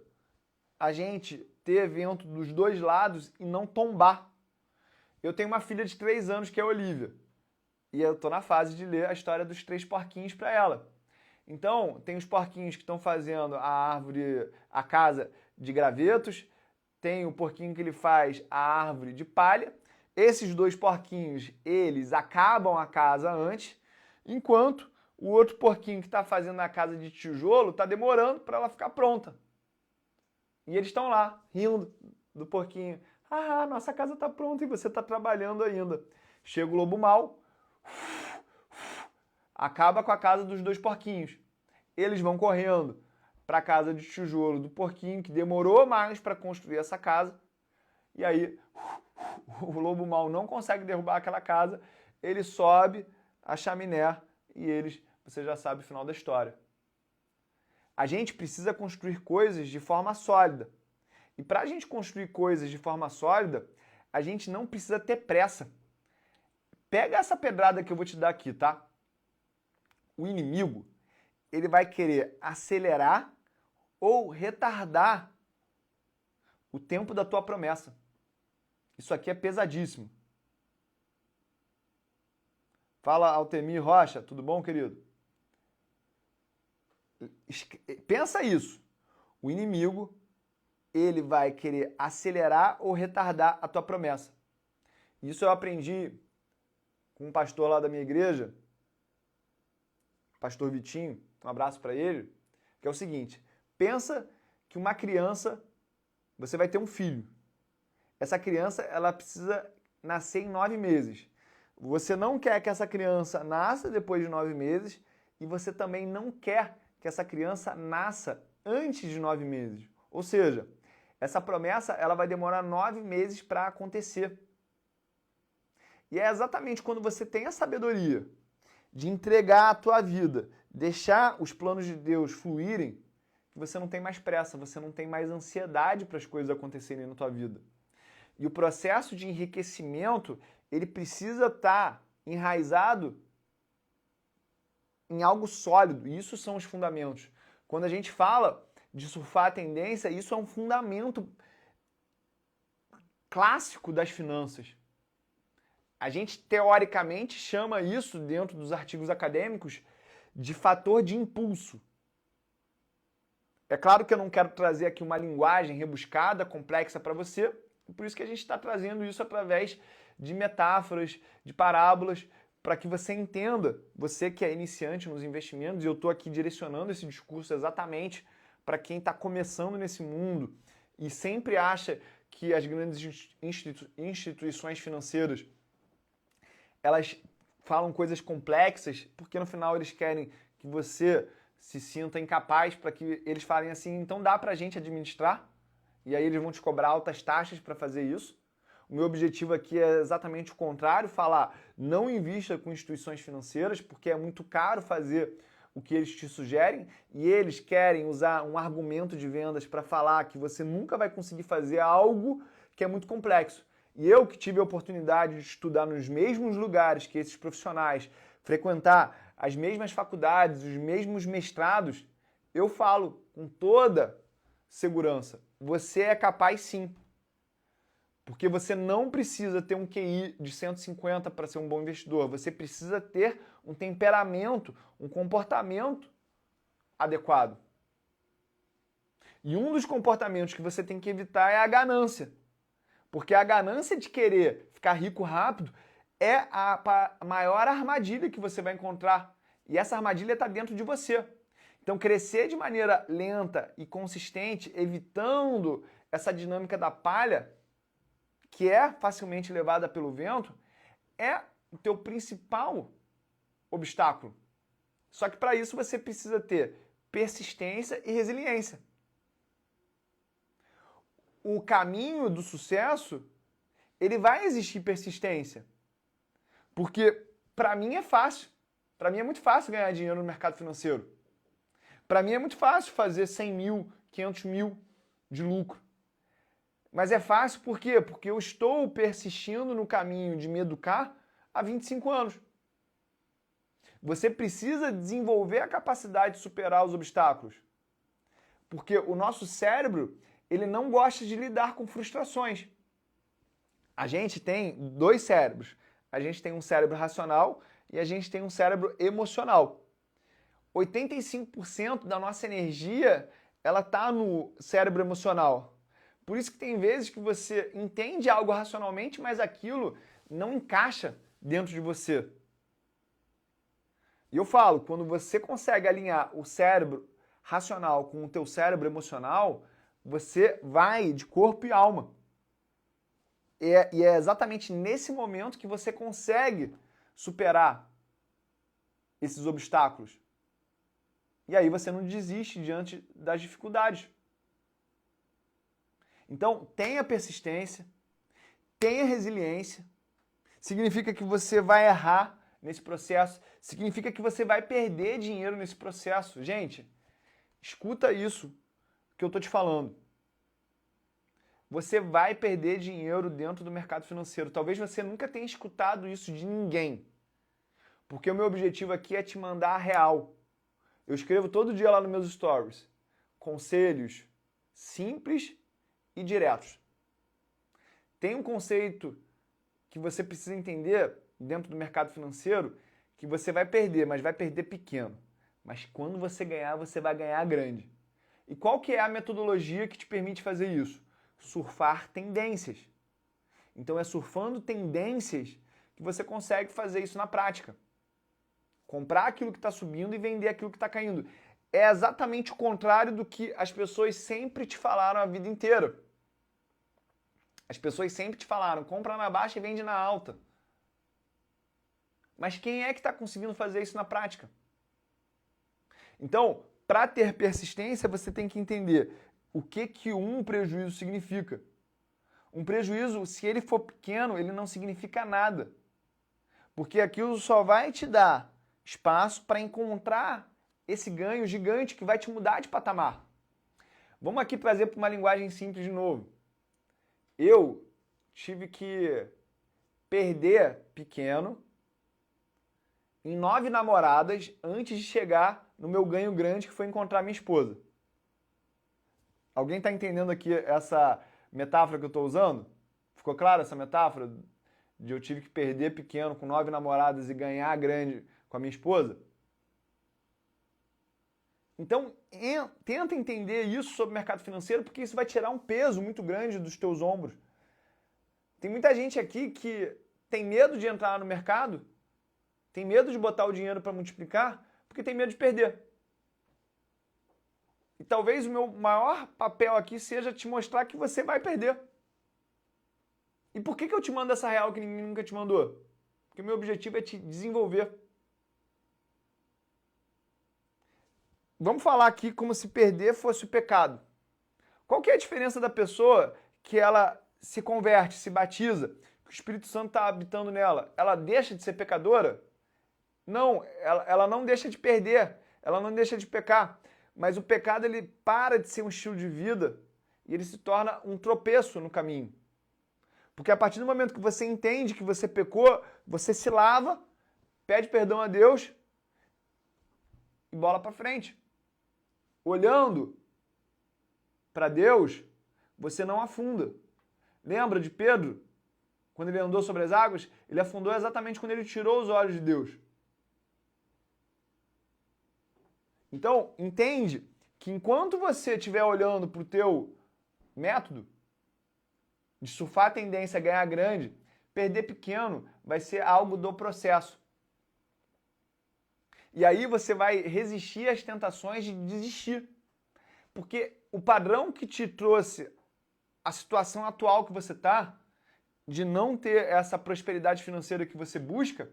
a gente ter vento dos dois lados e não tombar. Eu tenho uma filha de 3 anos que é a Olivia, e eu estou na fase de ler a história dos 3 porquinhos para ela. Então, tem os porquinhos que estão fazendo a árvore, a casa de gravetos, tem o porquinho que ele faz a árvore de palha. esses dois porquinhos, eles acabam a casa antes, enquanto o outro porquinho que está fazendo a casa de tijolo está demorando para ela ficar pronta. E eles estão lá, rindo do porquinho. Ah, nossa casa está pronta e você está trabalhando ainda. Chega o lobo mau, acaba com a casa dos dois porquinhos. Eles vão correndo para a casa de tijolo do porquinho, que demorou mais para construir essa casa. E aí, o lobo mau não consegue derrubar aquela casa, ele sobe a chaminé e eles, você já sabe o final da história. A gente precisa construir coisas de forma sólida. E para a gente construir coisas de forma sólida, a gente não precisa ter pressa. Pega essa pedrada que eu vou te dar aqui, tá? O inimigo, ele vai querer acelerar ou retardar o tempo da tua promessa. Isso aqui é pesadíssimo. Fala, Altemir Rocha, tudo bom, querido? Pensa isso. O inimigo, ele vai querer acelerar ou retardar a tua promessa. Isso eu aprendi com um pastor lá da minha igreja, pastor Vitinho, um abraço para ele, que é o seguinte: pensa que uma criança, você vai ter um filho. Essa criança, ela precisa nascer em 9 meses. Você não quer que essa criança nasça depois de 9 meses e você também não quer que essa criança nasça antes de 9 meses. Ou seja, essa promessa ela vai demorar 9 meses para acontecer. E é exatamente quando você tem a sabedoria de entregar a tua vida, deixar os planos de Deus fluírem, que você não tem mais pressa, você não tem mais ansiedade para as coisas acontecerem na tua vida. E o processo de enriquecimento, ele precisa estar enraizado em algo sólido. E isso são os fundamentos. Quando a gente fala de surfar a tendência, isso é um fundamento clássico das finanças. A gente, teoricamente, chama isso, dentro dos artigos acadêmicos, de fator de impulso. É claro que eu não quero trazer aqui uma linguagem rebuscada, complexa para você, por isso que a gente está trazendo isso através de metáforas, de parábolas, para que você entenda, você que é iniciante nos investimentos, e eu estou aqui direcionando esse discurso exatamente para quem está começando nesse mundo e sempre acha que as grandes instituições financeiras elas falam coisas complexas porque no final eles querem que você se sinta incapaz, para que eles falem assim, então dá para a gente administrar, e aí eles vão te cobrar altas taxas para fazer isso. O meu objetivo aqui é exatamente o contrário, falar não invista com instituições financeiras porque é muito caro fazer o que eles te sugerem e eles querem usar um argumento de vendas para falar que você nunca vai conseguir fazer algo que é muito complexo. E eu que tive a oportunidade de estudar nos mesmos lugares que esses profissionais, frequentar as mesmas faculdades, os mesmos mestrados, eu falo com toda segurança, você é capaz sim. Porque você não precisa ter um QI de 150 para ser um bom investidor, você precisa ter um temperamento, um comportamento adequado. E um dos comportamentos que você tem que evitar é a ganância. Porque a ganância de querer ficar rico rápido é a maior armadilha que você vai encontrar. E essa armadilha está dentro de você. Então, crescer de maneira lenta e consistente, evitando essa dinâmica da palha, que é facilmente levada pelo vento, é o teu principal obstáculo. Só que para isso você precisa ter persistência e resiliência. O caminho do sucesso, ele vai exigir persistência. Porque para mim é fácil. Para mim é muito fácil ganhar dinheiro no mercado financeiro. Para mim é muito fácil fazer 100 mil, 500 mil de lucro. Mas é fácil por quê? Porque eu estou persistindo no caminho de me educar há 25 anos. Você precisa desenvolver a capacidade de superar os obstáculos. Porque o nosso cérebro, ele não gosta de lidar com frustrações. A gente tem 2 cérebros. A gente tem um cérebro racional e a gente tem um cérebro emocional. 85% da nossa energia, ela está no cérebro emocional. Por isso que tem vezes que você entende algo racionalmente, mas aquilo não encaixa dentro de você. E eu falo, quando você consegue alinhar o cérebro racional com o teu cérebro emocional, você vai de corpo e alma. E é exatamente nesse momento que você consegue superar esses obstáculos. E aí você não desiste diante das dificuldades. Então, tenha persistência, tenha resiliência. Significa que você vai errar nesse processo, significa que você vai perder dinheiro nesse processo. Gente, escuta isso que eu tô te falando. Você vai perder dinheiro dentro do mercado financeiro. Talvez você nunca tenha escutado isso de ninguém. Porque o meu objetivo aqui é te mandar a real. Eu escrevo todo dia lá nos meus stories conselhos simples e diretos. Tem um conceito que você precisa entender dentro do mercado financeiro que você vai perder, mas vai perder pequeno. Mas quando você ganhar, você vai ganhar grande. E qual que é a metodologia que te permite fazer isso? Surfar tendências. Então é surfando tendências que você consegue fazer isso na prática. Comprar aquilo que está subindo e vender aquilo que está caindo. É exatamente o contrário do que as pessoas sempre te falaram a vida inteira. As pessoas sempre te falaram, compra na baixa e vende na alta. Mas quem é que está conseguindo fazer isso na prática? Então, para ter persistência, você tem que entender o que um prejuízo significa. Um prejuízo, se ele for pequeno, ele não significa nada. Porque aquilo só vai te dar espaço para encontrar esse ganho gigante que vai te mudar de patamar. Vamos aqui trazer para uma linguagem simples de novo. Eu tive que perder pequeno em 9 namoradas antes de chegar no meu ganho grande, que foi encontrar minha esposa. Alguém está entendendo aqui essa metáfora que eu estou usando? Ficou claro essa metáfora? De eu tive que perder pequeno com 9 namoradas e ganhar grande com a minha esposa? Então, tenta entender isso sobre o mercado financeiro, porque isso vai tirar um peso muito grande dos teus ombros. Tem muita gente aqui que tem medo de entrar no mercado, tem medo de botar o dinheiro para multiplicar, porque tem medo de perder. E talvez o meu maior papel aqui seja te mostrar que você vai perder. E por que eu te mando essa real que ninguém nunca te mandou? Porque o meu objetivo é te desenvolver. Vamos falar aqui como se perder fosse o pecado. Qual que é a diferença da pessoa que ela se converte, se batiza, que o Espírito Santo está habitando nela? Ela deixa de ser pecadora? Não, ela não deixa de perder, ela não deixa de pecar. Mas o pecado ele para de ser um estilo de vida e ele se torna um tropeço no caminho. Porque a partir do momento que você entende que você pecou, você se lava, pede perdão a Deus e bola para frente. Olhando para Deus, você não afunda. Lembra de Pedro? Quando ele andou sobre as águas, ele afundou exatamente quando ele tirou os olhos de Deus. Então, entende que enquanto você estiver olhando para o teu método de surfar a tendência a ganhar grande, perder pequeno vai ser algo do processo. E aí você vai resistir às tentações de desistir. Porque o padrão que te trouxe a situação atual que você está, de não ter essa prosperidade financeira que você busca,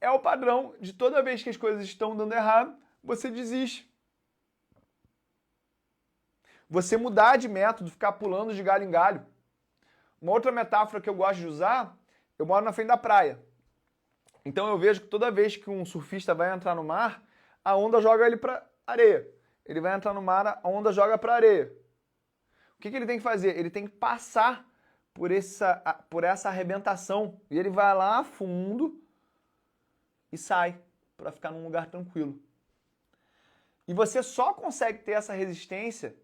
é o padrão de toda vez que as coisas estão dando errado, você desiste. Você mudar de método, ficar pulando de galho em galho. Uma outra metáfora que eu gosto de usar, eu moro na frente da praia. Então eu vejo que toda vez que um surfista vai entrar no mar, a onda joga ele para areia. Ele vai entrar no mar, a onda joga para areia. O que ele tem que fazer? Ele tem que passar por essa arrebentação. E ele vai lá fundo e sai para ficar num lugar tranquilo. E você só consegue ter essa resistência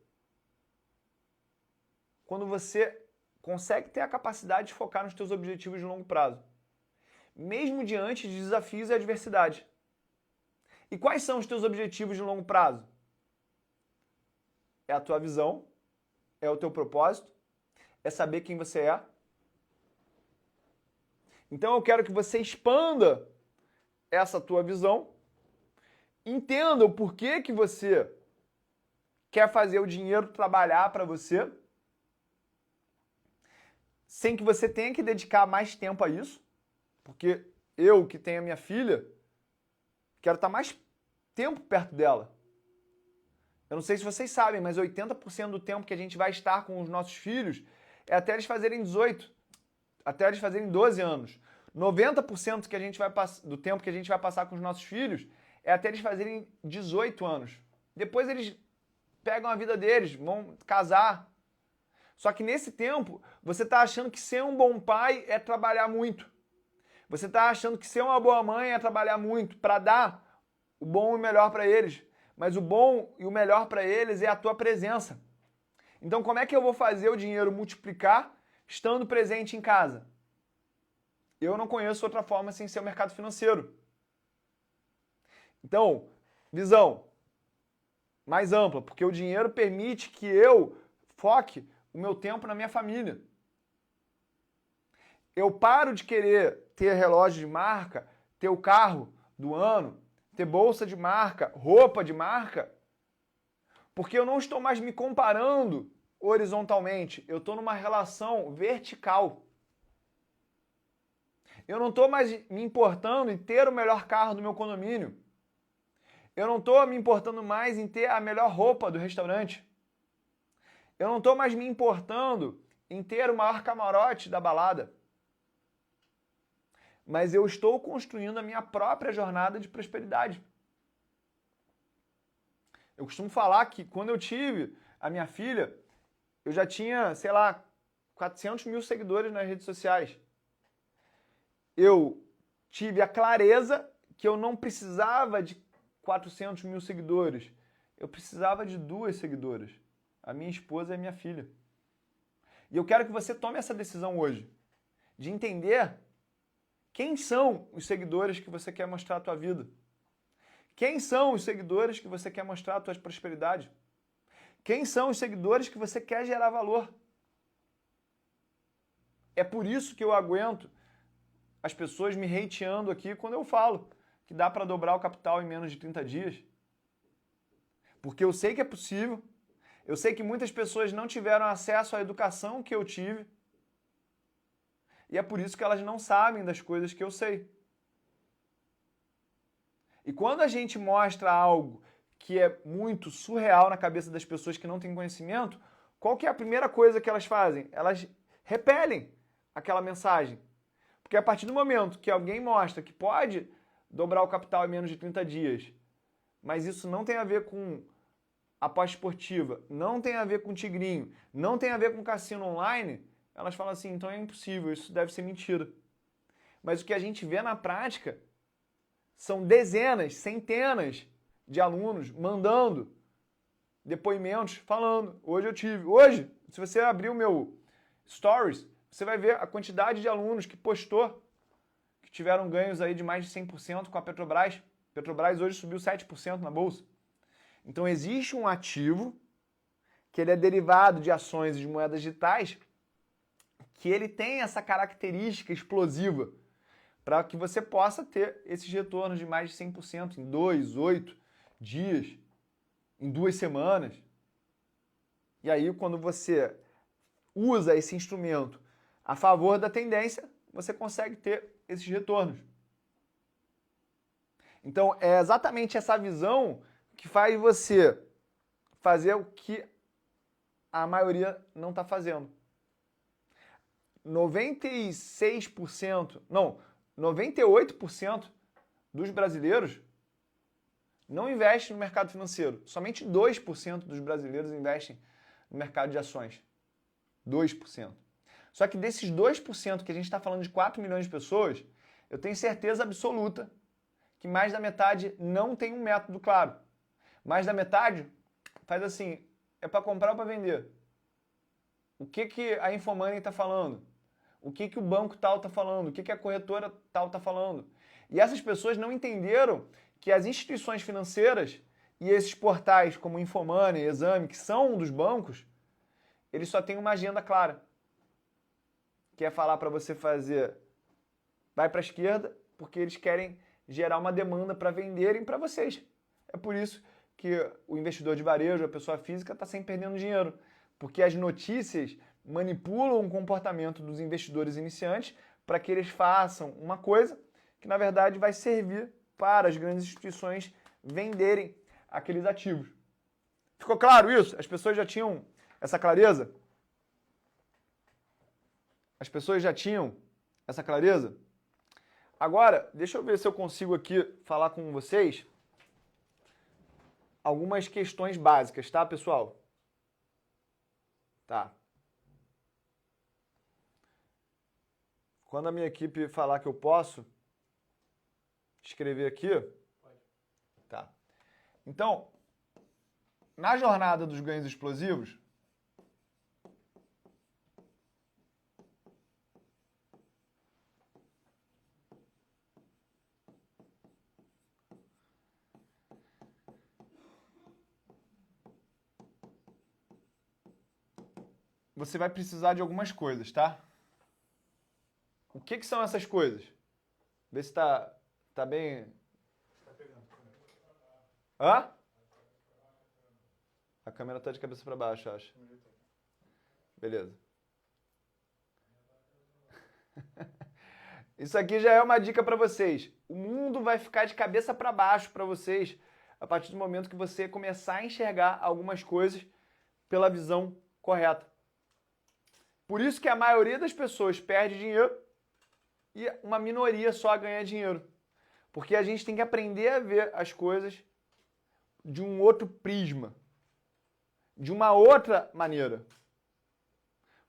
quando você consegue ter a capacidade de focar nos teus objetivos de longo prazo, mesmo diante de desafios e adversidade. E quais são os teus objetivos de longo prazo? É a tua visão, é o teu propósito, é saber quem você é. Então eu quero que você expanda essa tua visão, entenda o porquê que você quer fazer o dinheiro trabalhar para você, sem que você tenha que dedicar mais tempo a isso, porque eu que tenho a minha filha, quero estar mais tempo perto dela. Eu não sei se vocês sabem, mas 80% do tempo que a gente vai estar com os nossos filhos é até eles fazerem 18, até eles fazerem 12 anos. 90% que a gente do tempo que a gente vai passar com os nossos filhos é até eles fazerem 18 anos. Depois eles pegam a vida deles, vão casar. Só que nesse tempo, você está achando que ser um bom pai é trabalhar muito. Você está achando que ser uma boa mãe é trabalhar muito para dar o bom e o melhor para eles. Mas o bom e o melhor para eles é a tua presença. Então, como é que eu vou fazer o dinheiro multiplicar estando presente em casa? Eu não conheço outra forma sem ser o mercado financeiro. Então, visão mais ampla, porque o dinheiro permite que eu foque o meu tempo na minha família. Eu paro de querer ter relógio de marca, ter o carro do ano, ter bolsa de marca, roupa de marca, porque eu não estou mais me comparando horizontalmente, eu estou numa relação vertical. Eu não estou mais me importando em ter o melhor carro do meu condomínio. Eu não estou me importando mais em ter a melhor roupa do restaurante. Eu não estou mais me importando em ter o maior camarote da balada. Mas eu estou construindo a minha própria jornada de prosperidade. Eu costumo falar que quando eu tive a minha filha, eu já tinha, sei lá, 400 mil seguidores nas redes sociais. Eu tive a clareza que eu não precisava de 400 mil seguidores. Eu precisava de 2 seguidoras. A minha esposa e a minha filha. E eu quero que você tome essa decisão hoje. De entender quem são os seguidores que você quer mostrar a tua vida. Quem são os seguidores que você quer mostrar a tua prosperidade. Quem são os seguidores que você quer gerar valor. É por isso que eu aguento as pessoas me hateando aqui quando eu falo que dá para dobrar o capital em menos de 30 dias. Porque eu sei que é possível, eu sei que muitas pessoas não tiveram acesso à educação que eu tive, e é por isso que elas não sabem das coisas que eu sei. E quando a gente mostra algo que é muito surreal na cabeça das pessoas que não têm conhecimento, qual que é a primeira coisa que elas fazem? Elas repelem aquela mensagem. Porque a partir do momento que alguém mostra que pode dobrar o capital em menos de 30 dias, mas isso não tem a ver com aposta esportiva, não tem a ver com tigrinho, não tem a ver com cassino online, elas falam assim, então é impossível, isso deve ser mentira. Mas o que a gente vê na prática são dezenas, centenas de alunos mandando depoimentos, falando, hoje eu tive. Hoje, se você abrir o meu Stories, você vai ver a quantidade de alunos que postou, que tiveram ganhos aí de mais de 100% com a Petrobras. Petrobras hoje subiu 7% na bolsa. Então existe um ativo que ele é derivado de ações e de moedas digitais, que ele tem essa característica explosiva para que você possa ter esses retornos de mais de 100% em 2, 8 dias, em 2 semanas. E aí, quando você usa esse instrumento a favor da tendência, você consegue ter esses retornos. Então, é exatamente essa visão que faz você fazer o que a maioria não está fazendo. 98% dos brasileiros não investem no mercado financeiro. Somente 2% dos brasileiros investem no mercado de ações. 2%. Só que desses 2% que a gente está falando de 4 milhões de pessoas, eu tenho certeza absoluta que mais da metade não tem um método claro. Mais da metade faz assim, é para comprar ou para vender? O que a Infomoney está falando? O que o banco tal está falando? O que a corretora tal está falando? E essas pessoas não entenderam que as instituições financeiras e esses portais como Infomoney, Exame, que são dos bancos, eles só têm uma agenda clara, que é falar para você fazer vai para a esquerda porque eles querem gerar uma demanda para venderem para vocês. É por isso que o investidor de varejo, a pessoa física, está sempre perdendo dinheiro, porque as notícias manipulam o comportamento dos investidores iniciantes para que eles façam uma coisa que, na verdade, vai servir para as grandes instituições venderem aqueles ativos. Ficou claro isso? As pessoas já tinham essa clareza? As pessoas já tinham essa clareza? Agora, deixa eu ver se eu consigo aqui falar com vocês algumas questões básicas, tá, pessoal? Tá. Quando a minha equipe falar que eu posso escrever aqui... Pode. Tá. Então, na jornada dos ganhos explosivos, você vai precisar de algumas coisas, tá? O que são essas coisas? Vê se tá bem... Tá pegando. Hã? A câmera tá de cabeça para baixo, acho. Beleza. Isso aqui já é uma dica para vocês. O mundo vai ficar de cabeça para baixo para vocês a partir do momento que você começar a enxergar algumas coisas pela visão correta. Por isso que a maioria das pessoas perde dinheiro e uma minoria só ganha dinheiro. Porque a gente tem que aprender a ver as coisas de um outro prisma, de uma outra maneira.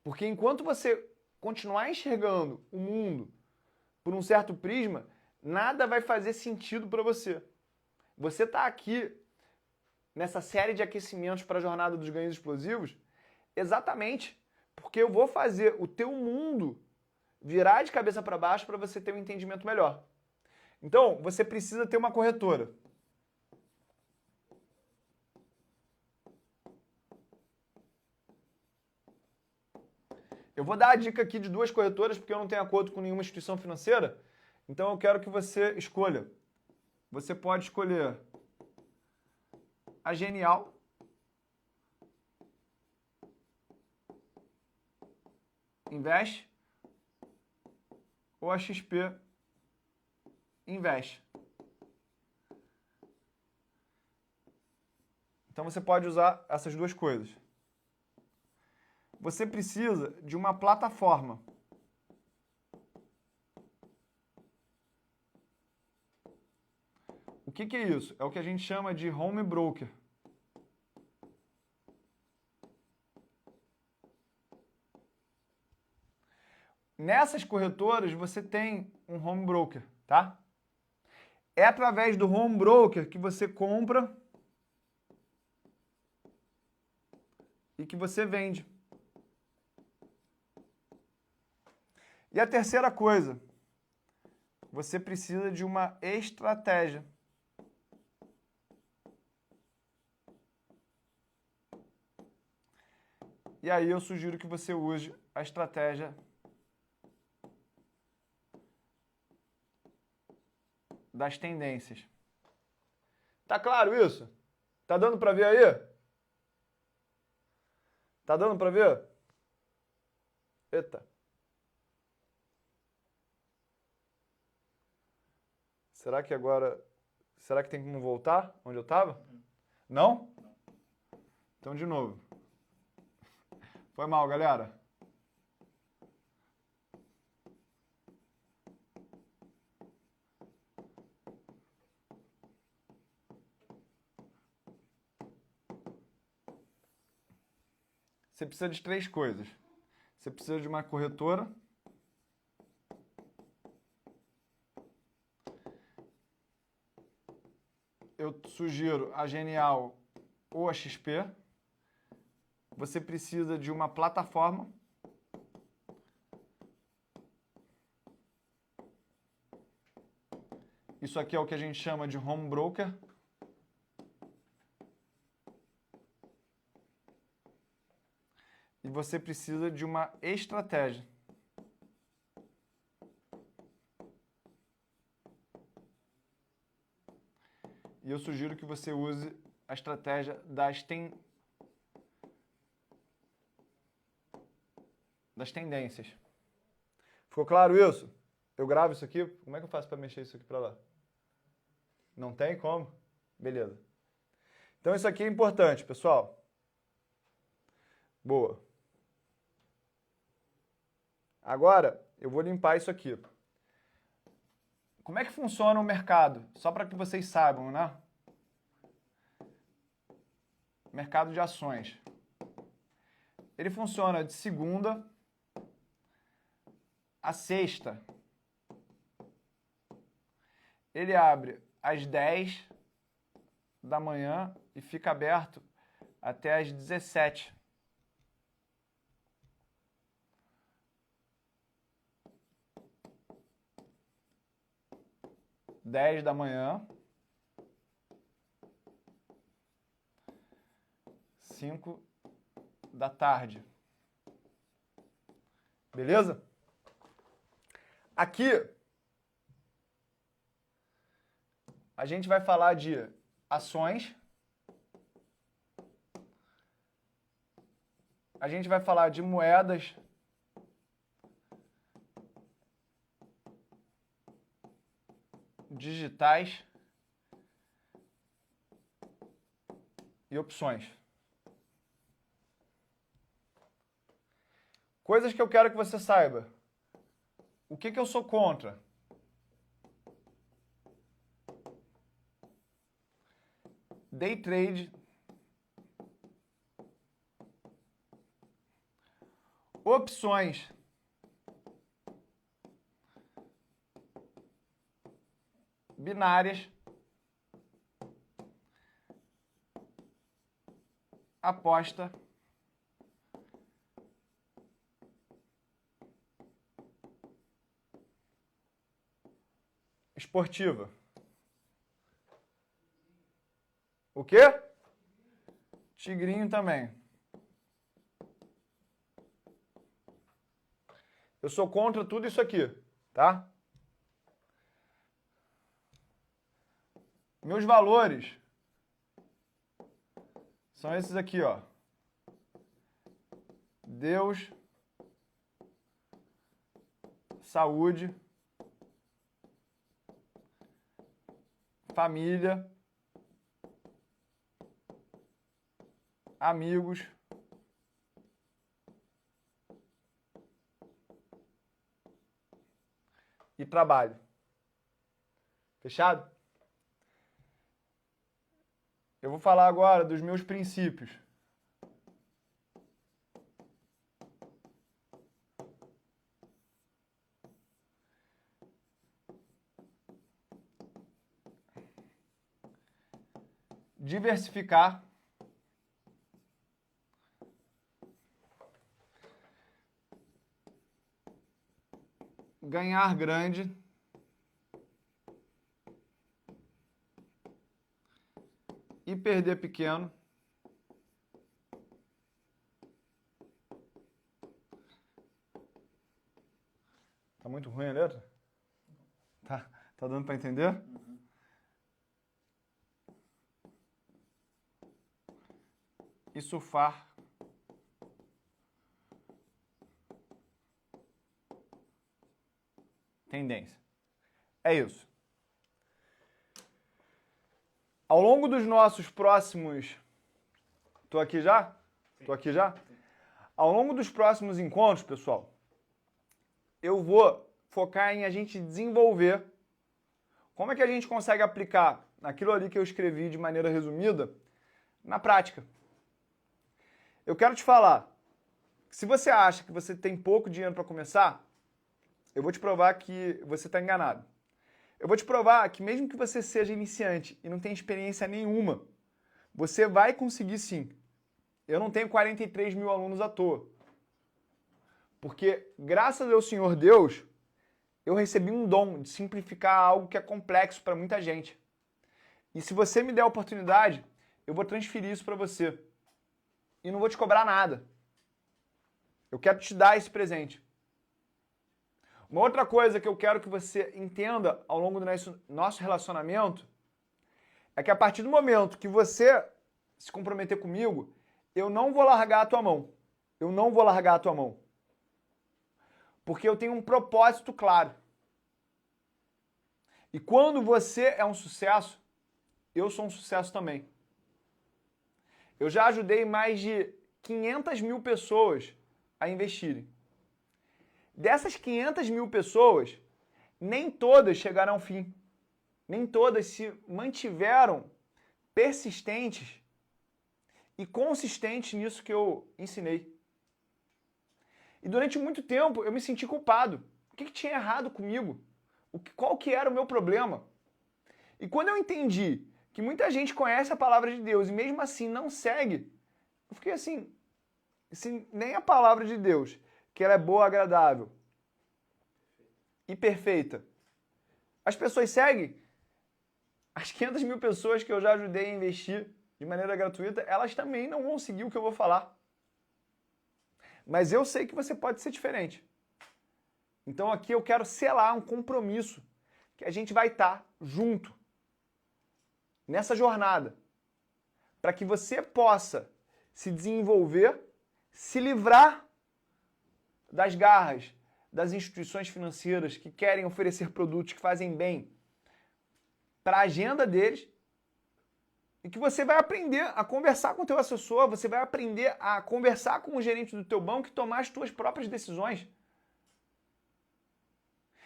Porque enquanto você continuar enxergando o mundo por um certo prisma, nada vai fazer sentido para você. Você está aqui nessa série de aquecimentos para a jornada dos ganhos explosivos exatamente porque eu vou fazer o teu mundo virar de cabeça para baixo para você ter um entendimento melhor. Então, você precisa ter uma corretora. Eu vou dar a dica aqui de duas corretoras, porque eu não tenho acordo com nenhuma instituição financeira. Então, eu quero que você escolha. Você pode escolher a Genial, Invest, ou a XP, Invest. Então, você pode usar essas duas coisas. Você precisa de uma plataforma. O que é isso? É o que a gente chama de home broker. Nessas corretoras você tem um home broker, tá? É através do home broker que você compra e que você vende. E a terceira coisa, você precisa de uma estratégia. E aí eu sugiro que você use a estratégia das tendências. Tá claro isso? Tá dando para ver aí? Tá dando para ver? Eita. Será que agora... Será que tem como voltar onde eu estava? Não? Então, de novo. Foi mal, galera. Você precisa de três coisas. Você precisa de uma corretora. Eu sugiro a Genial ou a XP. Você precisa de uma plataforma. Isso aqui é o que a gente chama de home broker. E você precisa de uma estratégia. E eu sugiro que você use a estratégia das tendências. Ficou claro isso? Eu gravo isso aqui? Como é que eu faço para mexer isso aqui para lá? Não tem como? Beleza. Então isso aqui é importante, pessoal. Boa. Agora, eu vou limpar isso aqui. Como é que funciona o mercado? Só para que vocês saibam, né? Mercado de ações. Ele funciona de segunda a sexta. Ele abre às 10 da manhã e fica aberto até às 17. Dez da manhã, 5 da tarde. Beleza? Aqui, a gente vai falar de ações. A gente vai falar de moedas. Digitais e opções. Coisas que eu quero que você saiba. O que eu sou contra? Day trade, opções, binárias, aposta, esportiva. O quê? Tigrinho também. Eu sou contra tudo isso aqui, tá? Meus valores são esses aqui, ó. Deus, saúde, família, amigos, e trabalho. Fechado? Eu vou falar agora dos meus princípios. Diversificar. Ganhar grande. E perder pequeno. Tá muito ruim a letra? Tá dando para entender? Uhum. E surfar. Tendência. É isso. Ao longo dos nossos próximos... Tô aqui já? Tô aqui já? Ao longo dos próximos encontros, pessoal, eu vou focar em a gente desenvolver como é que a gente consegue aplicar aquilo ali que eu escrevi de maneira resumida na prática. Eu quero te falar, se você acha que você tem pouco dinheiro para começar, eu vou te provar que você está enganado. Eu vou te provar que mesmo que você seja iniciante e não tenha experiência nenhuma, você vai conseguir sim. Eu não tenho 43 mil alunos à toa. Porque, graças ao Senhor Deus, eu recebi um dom de simplificar algo que é complexo para muita gente. E se você me der a oportunidade, eu vou transferir isso para você. E não vou te cobrar nada. Eu quero te dar esse presente. Uma outra coisa que eu quero que você entenda ao longo do nosso relacionamento é que a partir do momento que você se comprometer comigo, eu não vou largar a tua mão. Eu não vou largar a tua mão. Porque eu tenho um propósito claro. E quando você é um sucesso, eu sou um sucesso também. Eu já ajudei mais de 500 mil pessoas a investirem. Dessas 500 mil pessoas, nem todas chegaram ao fim. Nem todas se mantiveram persistentes e consistentes nisso que eu ensinei. E durante muito tempo eu me senti culpado. O que tinha errado comigo? Qual que era o meu problema? E quando eu entendi que muita gente conhece a palavra de Deus e mesmo assim não segue, eu fiquei assim, se nem a palavra de Deus, que ela é boa, agradável e perfeita, as pessoas seguem, as 500 mil pessoas que eu já ajudei a investir de maneira gratuita, elas também não vão seguir o que eu vou falar. Mas eu sei que você pode ser diferente. Então aqui eu quero selar um compromisso que a gente vai estar junto nessa jornada, para que você possa se desenvolver, se livrar das garras das instituições financeiras que querem oferecer produtos que fazem bem para a agenda deles, e que você vai aprender a conversar com o teu assessor, você vai aprender a conversar com o gerente do teu banco e tomar as tuas próprias decisões.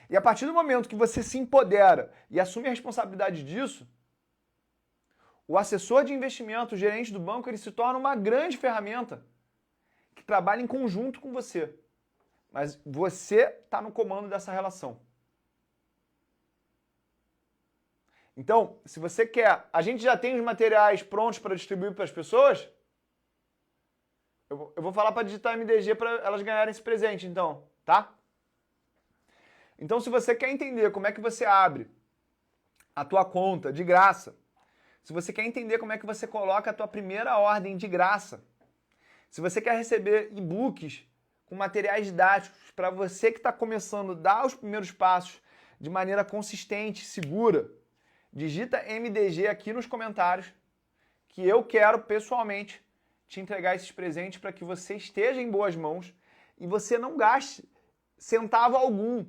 E a partir do momento que você se empodera e assume a responsabilidade disso, o assessor de investimento, o gerente do banco, ele se torna uma grande ferramenta que trabalha em conjunto com você. Mas você está no comando dessa relação. Então, se você quer... A gente já tem os materiais prontos para distribuir para as pessoas? Eu vou falar para digitar MDG para elas ganharem esse presente, então, tá? Então, se você quer entender como é que você abre a tua conta de graça, se você quer entender como é que você coloca a tua primeira ordem de graça, se você quer receber e-books com materiais didáticos para você que está começando a dar os primeiros passos de maneira consistente, segura, digita MDG aqui nos comentários que eu quero pessoalmente te entregar esses presentes para que você esteja em boas mãos e você não gaste centavo algum.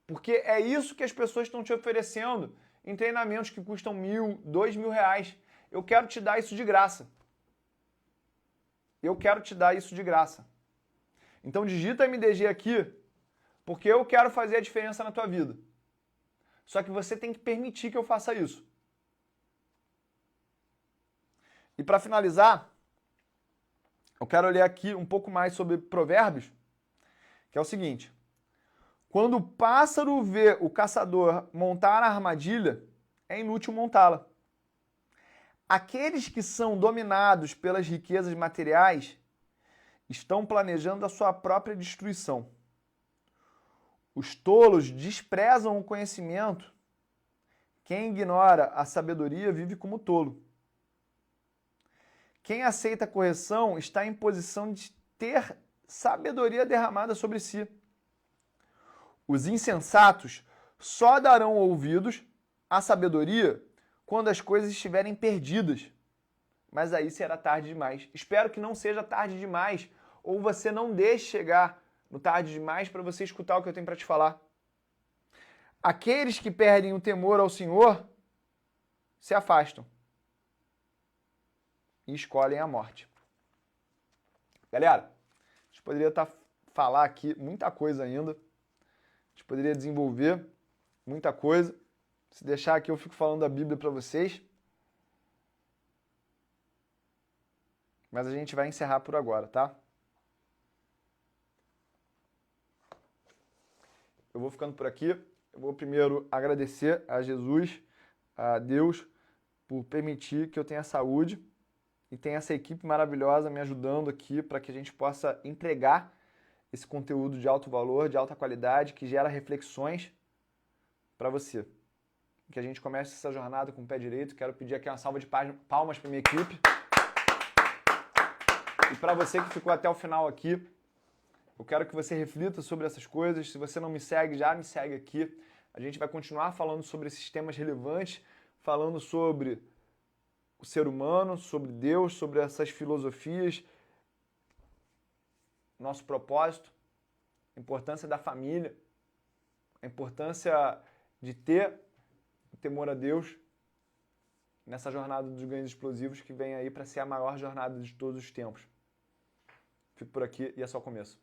Porque é isso que as pessoas estão te oferecendo em treinamentos que custam R$1.000, R$2.000. Eu quero te dar isso de graça. Eu quero te dar isso de graça. Então digita MDG aqui, porque eu quero fazer a diferença na tua vida. Só que você tem que permitir que eu faça isso. E para finalizar, eu quero ler aqui um pouco mais sobre Provérbios, que é o seguinte: quando o pássaro vê o caçador montar a armadilha, é inútil montá-la. Aqueles que são dominados pelas riquezas materiais estão planejando a sua própria destruição. Os tolos desprezam o conhecimento. Quem ignora a sabedoria vive como tolo. Quem aceita a correção está em posição de ter sabedoria derramada sobre si. Os insensatos só darão ouvidos à sabedoria quando as coisas estiverem perdidas. Mas aí será tarde demais. Espero que não seja tarde demais, ou você não deixe chegar no tarde demais para você escutar o que eu tenho para te falar. Aqueles que perdem o temor ao Senhor se afastam e escolhem a morte. Galera, a gente poderia falar aqui muita coisa ainda. A gente poderia desenvolver muita coisa. Se deixar aqui, eu fico falando da Bíblia para vocês. Mas a gente vai encerrar por agora, tá? Eu vou ficando por aqui. Eu vou primeiro agradecer a Jesus, a Deus, por permitir que eu tenha saúde e tenha essa equipe maravilhosa me ajudando aqui para que a gente possa entregar esse conteúdo de alto valor, de alta qualidade, que gera reflexões para você. Que a gente comece essa jornada com o pé direito. Quero pedir aqui uma salva de palmas para minha equipe. E para você que ficou até o final aqui, eu quero que você reflita sobre essas coisas. Se você não me segue, já me segue aqui. A gente vai continuar falando sobre esses temas relevantes, falando sobre o ser humano, sobre Deus, sobre essas filosofias, nosso propósito, a importância da família, a importância de ter o temor a Deus nessa jornada dos ganhos explosivos que vem aí para ser a maior jornada de todos os tempos. Fico por aqui e é só o começo.